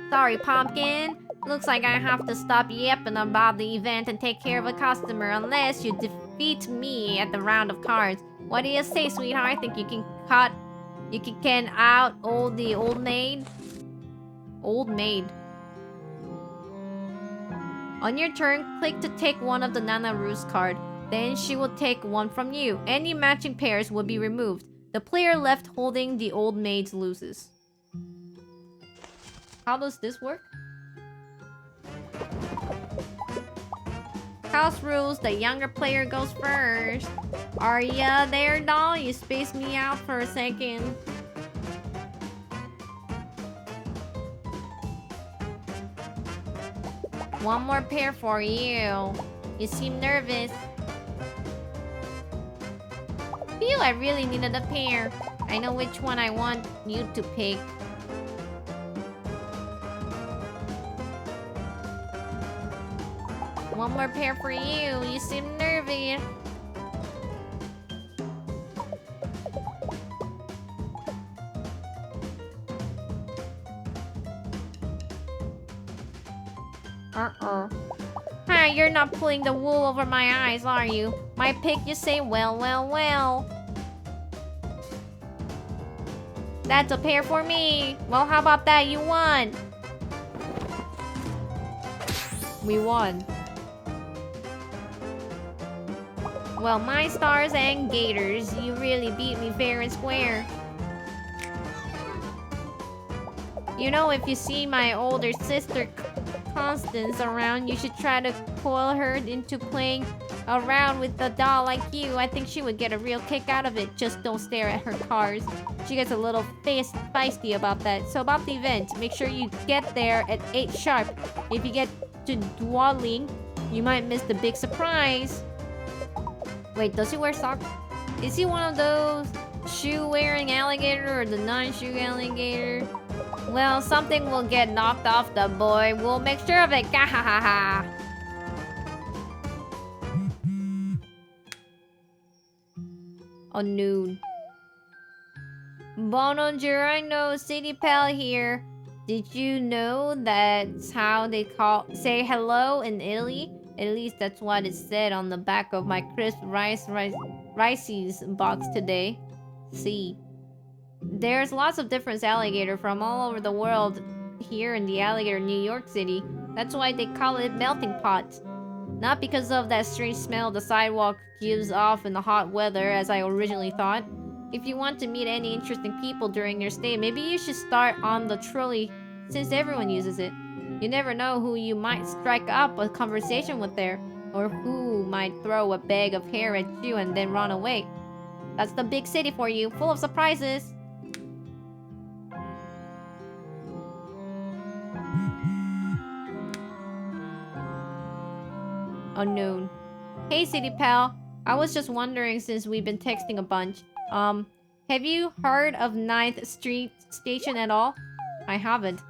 Sorry, Pumpkin. Looks like I have to stop yapping about the event and take care of a customer unless you defeat me at the round of cards. What do you say, sweetheart? I think you can out the old maid? Old maid. On your turn, click to take one of the Nana Roo's card. Then she will take one from you. Any matching pairs will be removed. The player left holding the old maid loses. How does this work? House rules, the younger player goes first. Are ya there, doll? You spaced me out for a second. One more pair for you. You seem nervous. Phew, I really needed a pair. I know which one I want you to pick. One more pair for you. You seem nervous. Hi, you're not pulling the wool over my eyes, are you? My pick, you say, well. That's a pair for me. Well, how about that? You won. We won. Well, my stars and gators, you really beat me fair and square. You know, if you see my older sister Constance around, you should try to coil her into playing around with a doll like you. I think she would get a real kick out of it. Just don't stare at her cards. She gets a little feisty about that. So about the event, make sure you get there at 8 sharp. If you get to dawdling, you might miss the big surprise. Wait, does he wear socks? Is he one of those shoe-wearing alligator or the non-shoe alligator? Well, something will get knocked off the boy. We'll make sure of it. Gahahaha. Unknown. Buongiorno, City Pal here. Did you know that's how they say hello in Italy? At least that's what it said on the back of my crisp rices box today. See. There's lots of different alligator from all over the world here in the Alligator, New York City. That's why they call it melting pot. Not because of that strange smell the sidewalk gives off in the hot weather, as I originally thought. If you want to meet any interesting people during your stay, maybe you should start on the trolley, since everyone uses it. You never know who you might strike up a conversation with there, or who might throw a bag of hair at you and then run away. That's the big city for you, full of surprises. Unknown. Hey, City Pal. I was just wondering, since we've been texting a bunch. Have you heard of 9th Street Station at all? I haven't.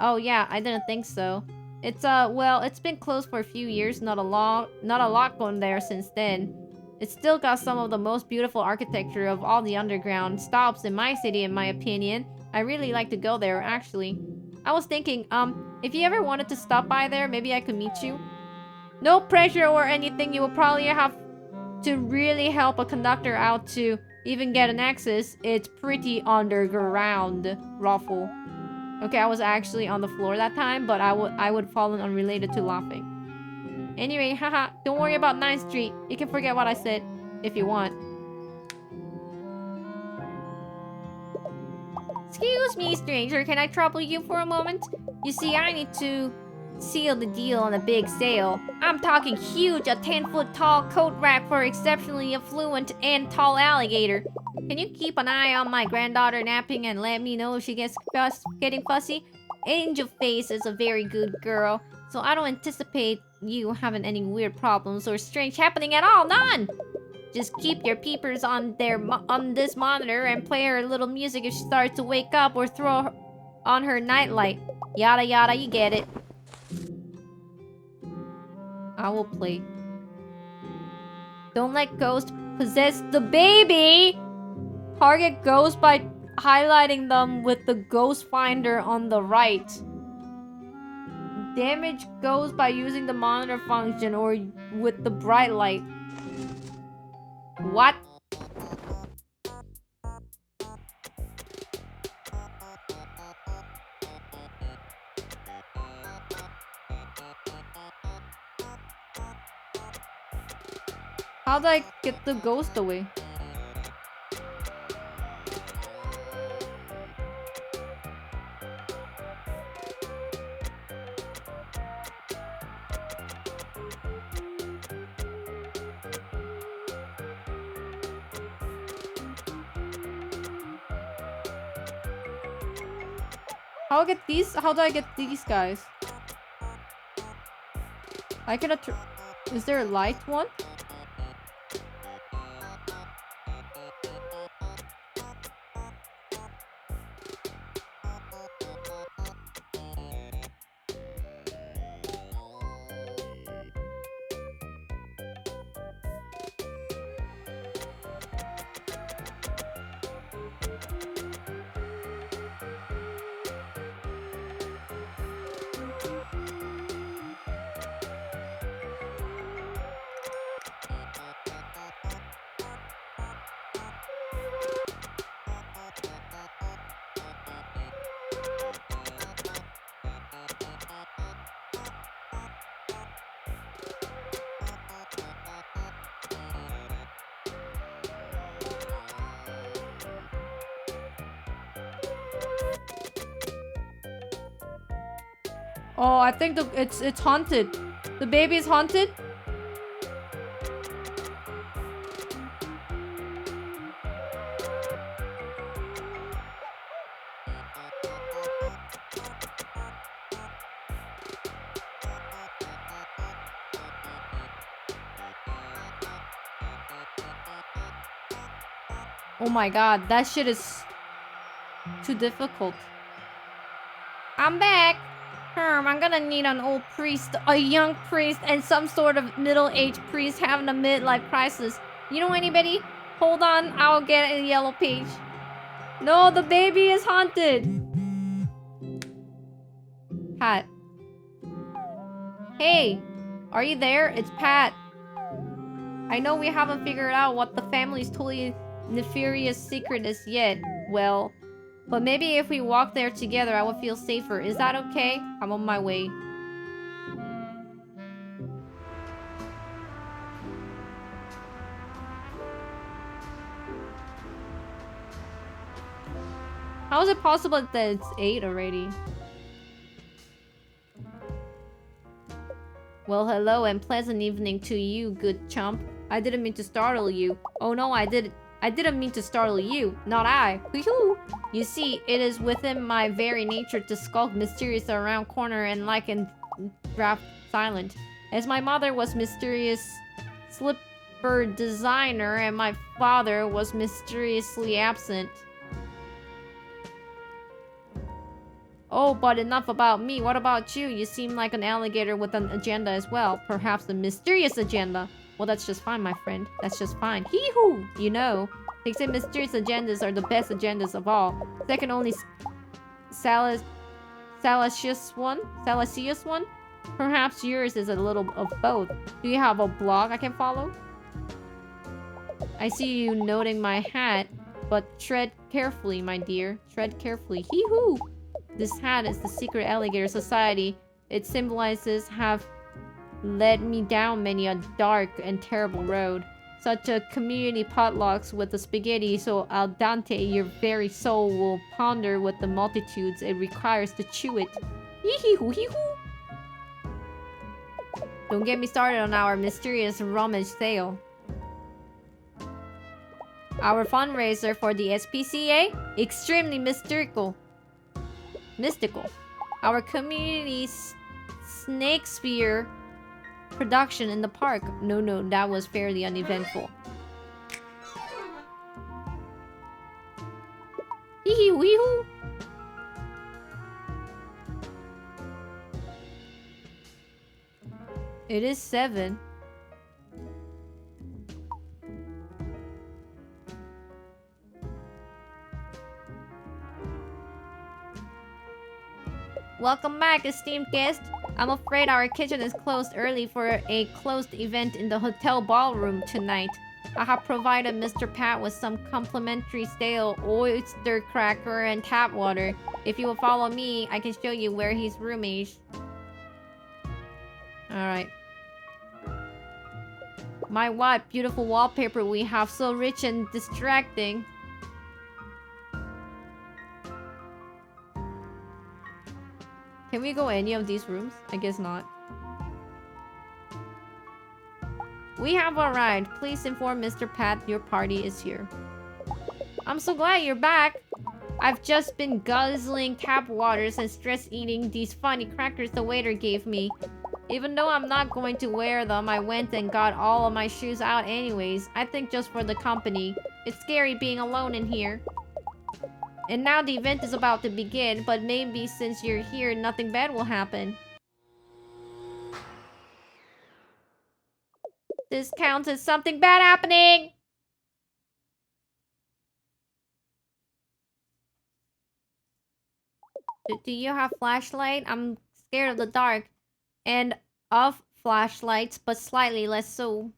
Oh yeah, I didn't think so. It's well, it's been closed for a few years. Not a lot going there since then. It's still got some of the most beautiful architecture of all the underground stops in my city, in my opinion. I really like to go there, actually. I was thinking, if you ever wanted to stop by there, maybe I could meet you. No pressure or anything. You will probably have to really help a conductor out to even get an access. It's pretty underground, Ruffle. Okay, I was actually on the floor that time, but I would fallen unrelated to laughing. Anyway, haha, don't worry about 9th Street. You can forget what I said, if you want. Excuse me, stranger, can I trouble you for a moment? You see, I need to seal the deal on a big sale. I'm talking huge, a 10-foot tall coat rack for exceptionally affluent and tall alligator. Can you keep an eye on my granddaughter napping and let me know if she gets getting fussy? Angel Face is a very good girl, so I don't anticipate you having any weird problems or strange happening at all. None! Just keep your peepers on on this monitor and play her a little music if she starts to wake up, or throw on her nightlight. Yada yada, you get it. I will play. Don't let ghosts possess the baby! Target ghosts by highlighting them with the ghost finder on the right. Damage ghosts by using the monitor function or with the bright light. What? How do I get the ghost away? How do I get these guys? I cannot. Is there a light one? Oh, I think it's haunted. The baby is haunted. Oh my god, that shit is too difficult. I'm back. I'm gonna need an old priest, a young priest, and some sort of middle-aged priest having a midlife crisis. You know anybody? Hold on, I'll get a yellow page. No, the baby is haunted. Pat. Hey, are you there? It's Pat. I know we haven't figured out what the family's totally nefarious secret is yet. Well, but maybe if we walk there together, I would feel safer. Is that okay? I'm on my way. How is it possible that it's 8 already? Well, hello and pleasant evening to you, good chump. I didn't mean to startle you. Oh no, I didn't mean to startle you. Not I. Woohoo! You see, it is within my very nature to skulk mysterious around corner and like and draft silent. As my mother was mysterious slipper designer and my father was mysteriously absent. Oh, but enough about me. What about you? You seem like an alligator with an agenda as well. Perhaps a mysterious agenda. Well, that's just fine, my friend. That's just fine. Hee-hoo! You know, they say mysterious agendas are the best agendas of all. Second only Salacious one? Salacious one? Perhaps yours is a little of both. Do you have a blog I can follow? I see you noting my hat, but tread carefully, my dear. Tread carefully. Hee-hoo! This hat is the secret Alligator Society. Its symbolizes have led me down many a dark and terrible road. Such a community potlucks with the spaghetti so al dente your very soul will ponder with the multitudes it requires to chew it. Hee-hee-hoo, hee-hoo! Don't get me started on our mysterious rummage sale. Our fundraiser for the SPCA? Extremely mystical. Our community's snake spear production in the park. No, that was fairly uneventful. Hee-hee-wee-hoo! It is 7. Welcome back, esteemed guest. I'm afraid our kitchen is closed early for a closed event in the hotel ballroom tonight. I have provided Mr. Pat with some complimentary stale oyster cracker and tap water. If you will follow me, I can show you where his room is. Alright. My what beautiful wallpaper we have, so rich and distracting. Can we go any of these rooms? I guess not. We have arrived. Please inform Mr. Pat your party is here. I'm so glad you're back. I've just been guzzling tap waters and stress eating these funny crackers the waiter gave me. Even though I'm not going to wear them, I went and got all of my shoes out anyways. I think just for the company. It's scary being alone in here. And now the event is about to begin, but maybe since you're here, nothing bad will happen. This counts as something bad happening! Do you have flashlight? I'm scared of the dark. And of flashlights, but slightly less so.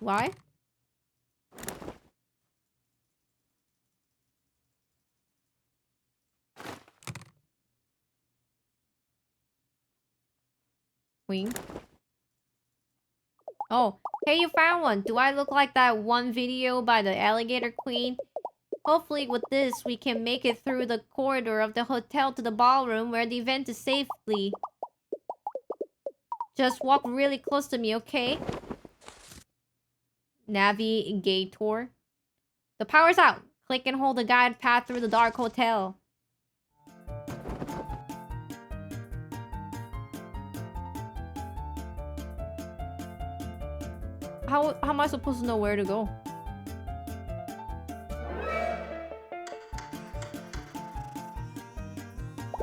Why? Queen. Oh, hey, you found one. Do I look like that one video by the Alligator Queen? Hopefully with this, we can make it through the corridor of the hotel to the ballroom where the event is safely. Just walk really close to me, okay? Gator. The power's out. Click and hold the guide path through the dark hotel. How am I supposed to know where to go?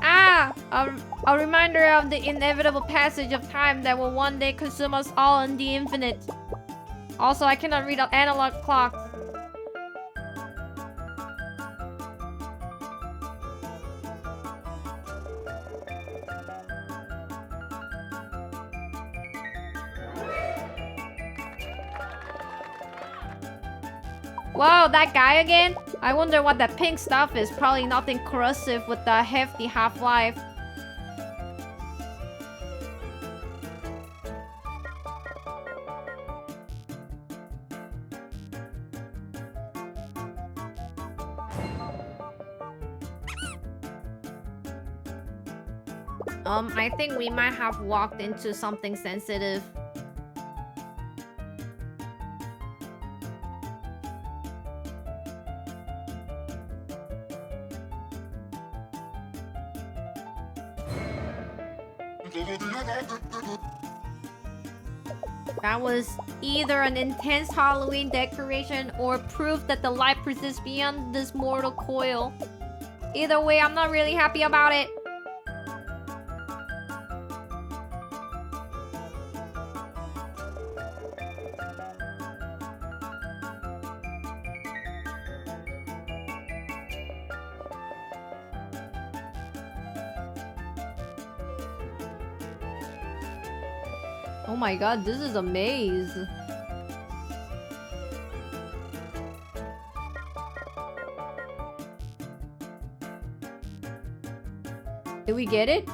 Ah! A reminder of the inevitable passage of time that will one day consume us all in the infinite. Also, I cannot read analog clocks. Whoa, that guy again? I wonder what that pink stuff is. Probably nothing corrosive with the hefty half-life. I think we might have walked into something sensitive. That was either an intense Halloween decoration or proof that the light persists beyond this mortal coil. Either way, I'm not really happy about it. Oh my god, this is a maze. Did we get it?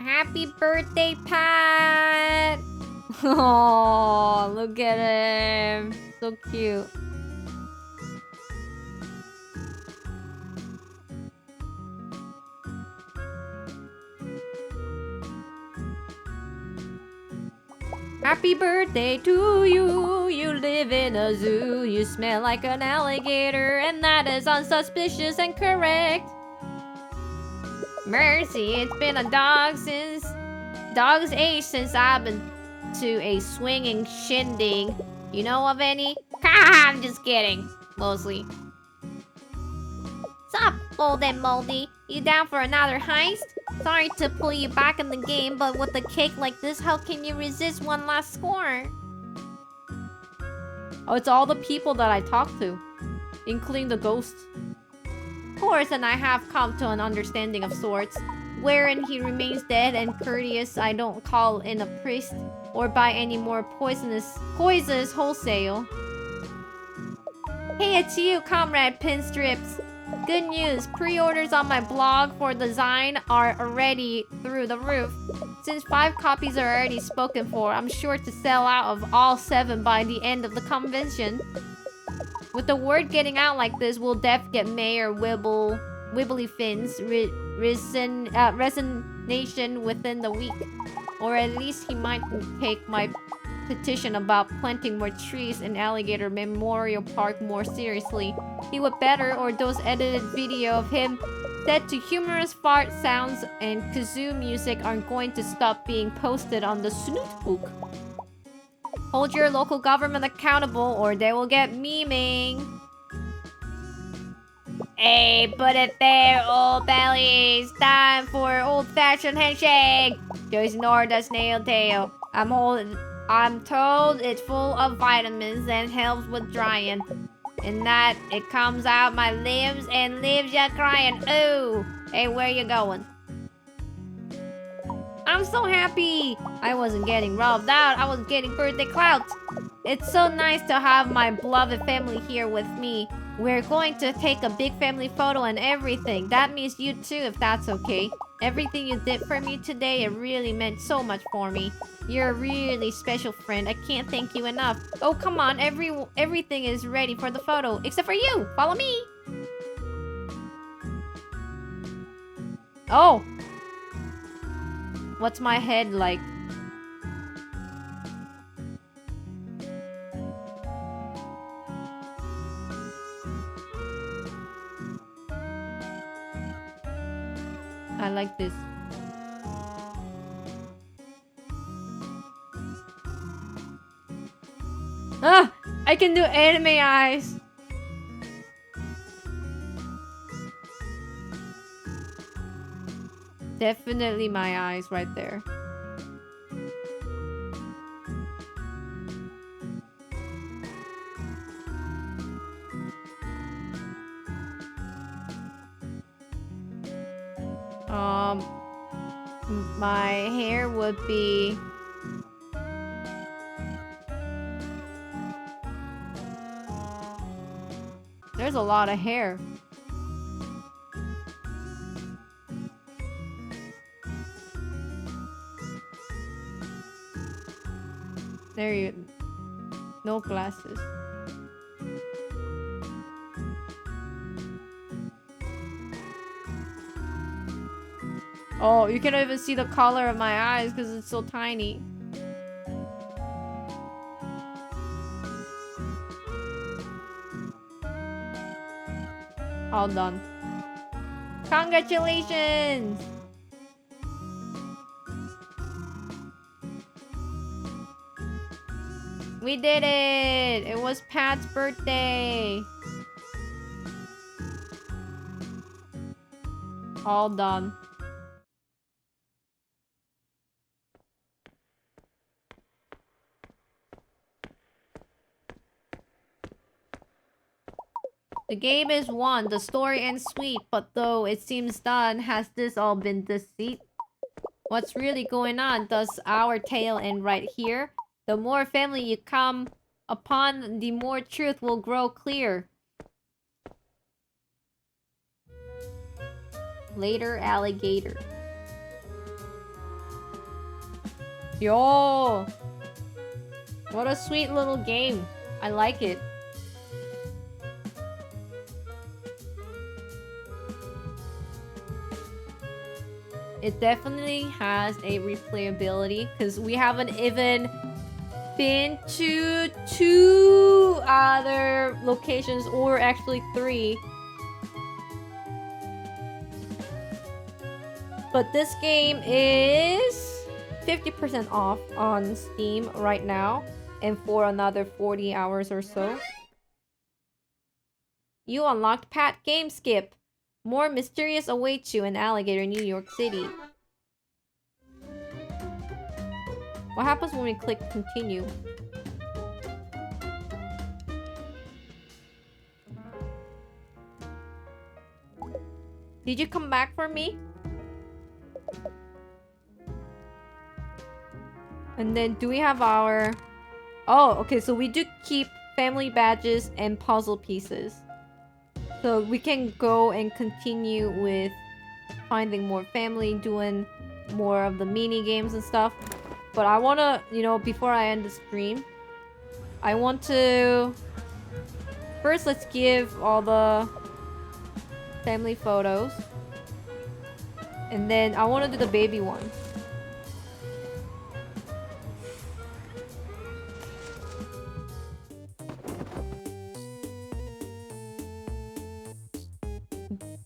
Happy birthday, Pat! Oh, look at him. So cute. Happy birthday to you. You live in a zoo. You smell like an alligator, and that is unsuspicious and correct. Mercy, it's been a dog's age since I've been to a swinging shindig. You know of any? I'm just kidding. Mostly. Sup, old and moldy? You down for another heist? Sorry to pull you back in the game, but with a cake like this, how can you resist one last score? Oh, it's all the people that I talked to, including the ghosts. Horace and I have come to an understanding of sorts, wherein he remains dead and courteous. I don't call in a priest or buy any more poisons wholesale. Hey, it's you, Comrade Pinstrips. Good news, pre-orders on my blog for the zine are already through the roof. Since 5 copies are already spoken for, I'm sure to sell out of all 7 by the end of the convention. With the word getting out like this, we'll def get Mayor Wibbly Finn's resignation within the week. Or at least he might take my petition about planting more trees in Alligator Memorial Park more seriously. He would better, or those edited video of him set to humorous fart sounds and kazoo music aren't going to stop being posted on the snootbook. Hold your local government accountable or they will get memeing. Hey, put it there, old bellies. Time for old-fashioned handshake. Just ignore the snail tail. I'm told it's full of vitamins and helps with drying. And that it comes out my limbs and leaves ya crying. Ooh. Hey, where you going? I'm so happy! I wasn't getting robbed out, I was getting birthday clout! It's so nice to have my beloved family here with me. We're going to take a big family photo and everything. That means you too, if that's okay. Everything you did for me today, it really meant so much for me. You're a really special friend. I can't thank you enough. Oh, come on. Everything is ready for the photo. Except for you. Follow me. Oh. What's my head like? I like this. Ah! I can do anime eyes! Definitely my eyes right there. My hair would be... There's a lot of hair. There you... No glasses. Oh, you can't even see the color of my eyes because it's so tiny. All done. Congratulations! We did it! It was Pat's birthday! All done. The game is won. The story ends sweet, but though it seems done, has this all been deceit? What's really going on? Does our tale end right here? The more family you come upon, the more truth will grow clear. Later, Alligator. Yo! What a sweet little game. I like it. It definitely has a replayability because we haven't even been to 2 other locations, or actually 3. But this game is 50% off on Steam right now, and for another 40 hours or so. You unlocked Pat Game Skip. More mysterious awaits you in Alligator, New York City. What happens when we click continue? Did you come back for me? And then do we have our... Oh, okay, so we do keep family badges and puzzle pieces. So we can go and continue with finding more family, doing more of the mini games and stuff. But I want to, you know, before I end the stream, I want to... First, let's give all the family photos. And then I want to do the baby one.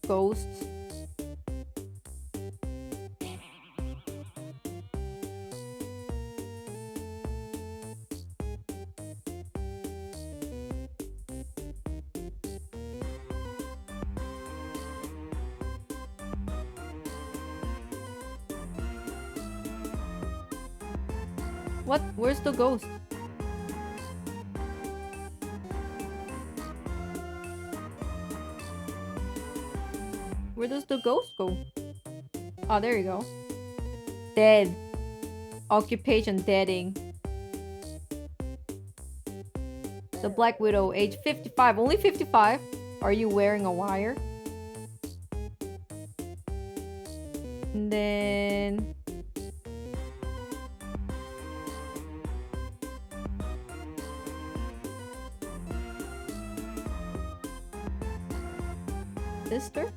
Ghosts. What? Where's the ghost? Where does the ghost go? Oh, there you go. Dead. Occupation deading. The Black Widow, age 55. Only 55? Are you wearing a wire? And then... Sister?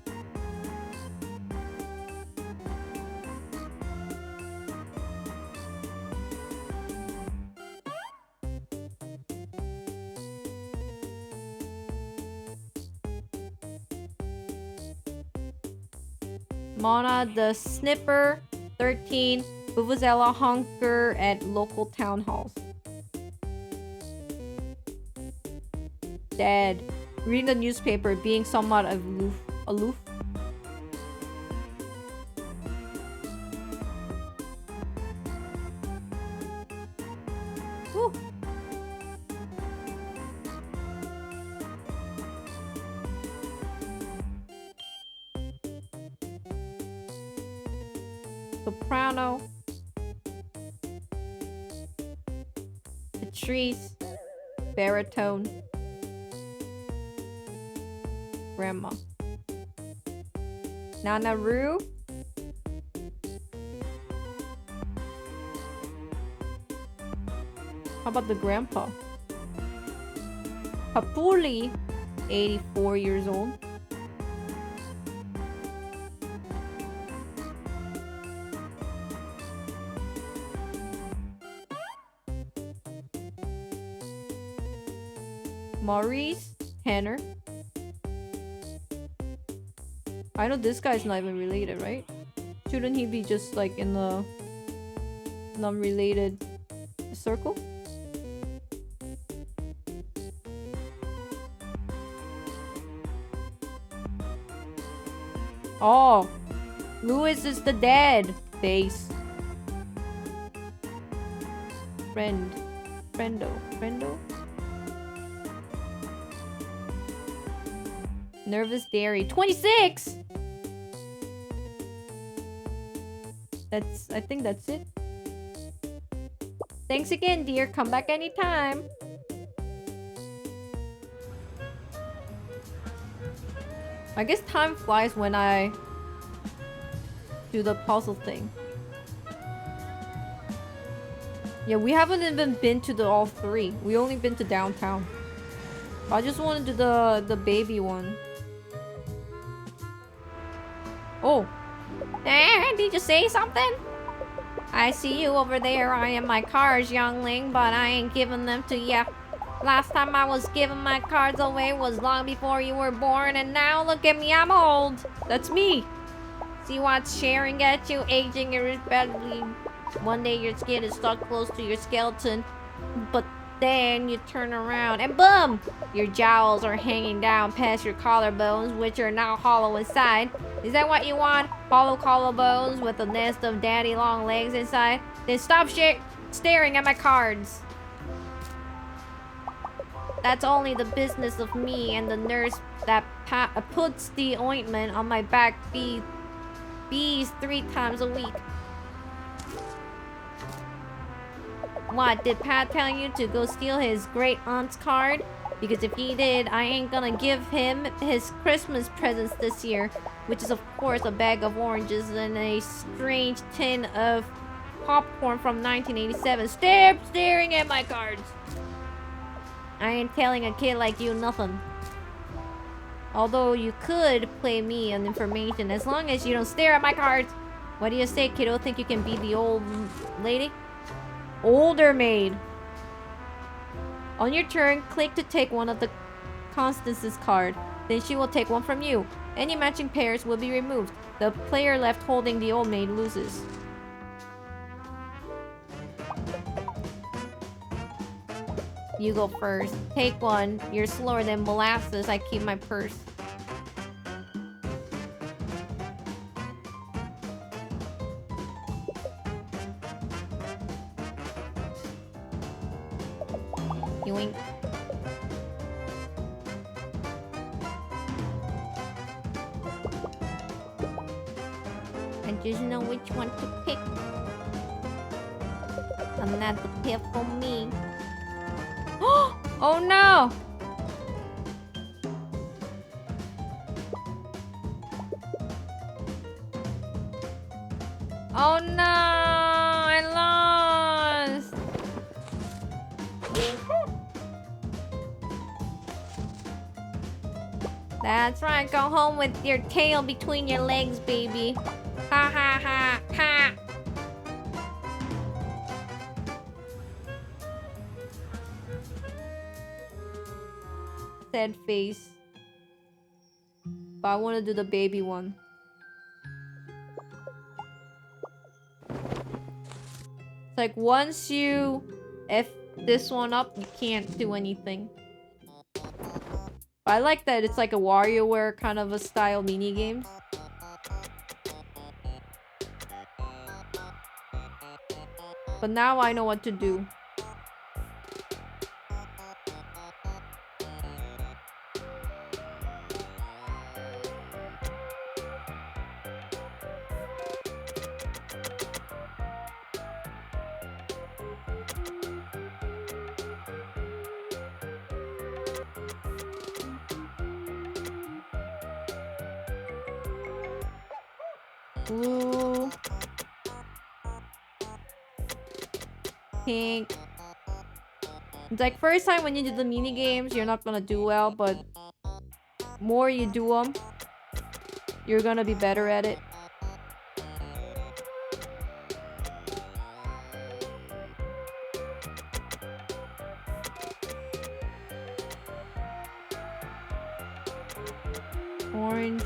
Mona the Snipper, 13, Vuvuzela Honker at local town halls. Dead. Reading the newspaper, being somewhat aloof. Woo. Soprano. Patrice. Baritone. Grandma. Nana Roo. How about the grandpa? Papuli, 84 years old. Maurice Henner. I know this guy's not even related, right? Shouldn't he be just like in the non-related circle? Oh, Louis is the dead face. Friendo. Nervous Dairy. 26! I think that's it. Thanks again, dear. Come back anytime. I guess time flies when I do the puzzle thing. Yeah, we haven't even been to the all three. We only been to downtown. I just want to do the baby one. Oh. Did you say something? I see you over there eyeing my cards, youngling, but I ain't giving them to ya. Last time I was giving my cards away was long before you were born, and now look at me, I'm old. That's me. See what's sharing at you, aging irreparably. One day your skin is stuck close to your skeleton, but then you turn around and boom! Your jowls are hanging down past your collarbones, which are now hollow inside. Is that what you want? Hollow collarbones with a nest of daddy long legs inside? Then stop staring at my cards. That's only the business of me and the nurse that puts the ointment on my back bees 3 times a week. What, did Pat tell you to go steal his great aunt's card? Because if he did, I ain't gonna give him his Christmas presents this year. Which is of course a bag of oranges and a strange tin of popcorn from 1987. Stop staring at my cards! I ain't telling a kid like you nothing. Although you could play me on information as long as you don't stare at my cards. What do you say, kiddo? Think you can be the old lady? Older maid. On your turn, click to take one of the Constance's card. Then she will take one from you. Any matching pairs will be removed. The player left holding the old maid loses. You go first. Take one. You're slower than molasses. I keep my purse. Yoink. I just know which one to pick. And that's the pick for me. Oh no! Oh no! I lost! That's right, go home with your tail between your legs, baby. Ha ha ha ha! Sad face. But I want to do the baby one. It's like once you F this one up, you can't do anything. But I like that it's like a WarioWare kind of a style mini games. But now I know what to do. Blue. Pink. It's like first time when you do the mini games, you're not gonna do well, but more you do them, you're gonna be better at it. Orange.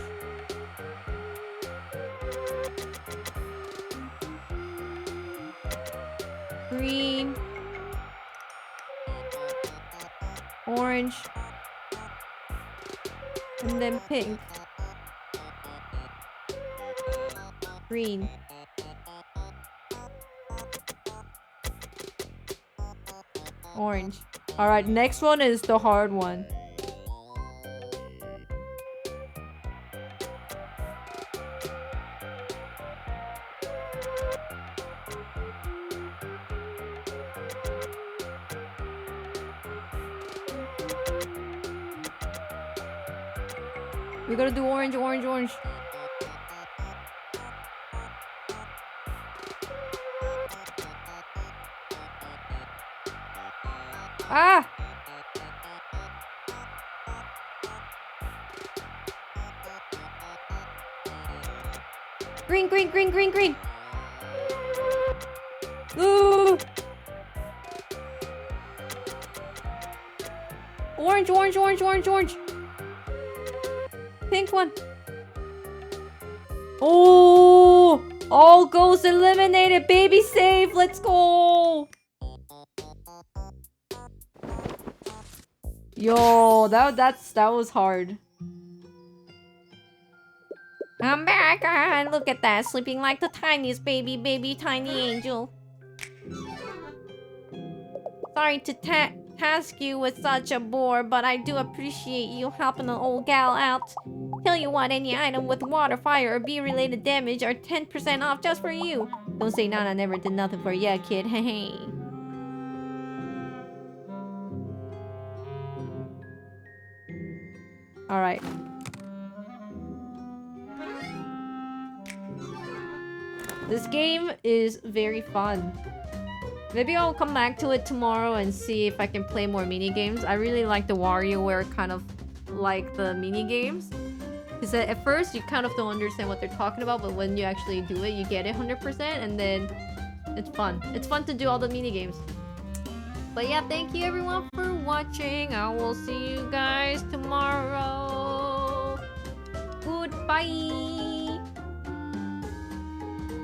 Green. Orange. And then pink. Green. Orange. Alright, next one is the hard one. We gotta do orange, orange, orange. Ah! Green, green, green, green, green. Ooh! Orange, orange, orange, orange, orange. Pink one. Oh! All goals eliminated. Baby save. Let's go. Yo, that was hard. I'm back. Ah, look at that, sleeping like the tiniest baby tiny angel. Sorry to task you with such a bore, but I do appreciate you helping an old gal out. Tell you what, any item with water, fire, or bee-related damage are 10% off just for you. Don't say Nana never did nothing for ya, kid. Hey. All right. This game is very fun. Maybe I'll come back to it tomorrow and see if I can play more mini games. I really like the WarioWare kind of like the mini games. Because at first you kind of don't understand what they're talking about, but when you actually do it, you get it 100%, and then it's fun. It's fun to do all the mini games. But yeah, thank you everyone for watching. I will see you guys tomorrow. Goodbye.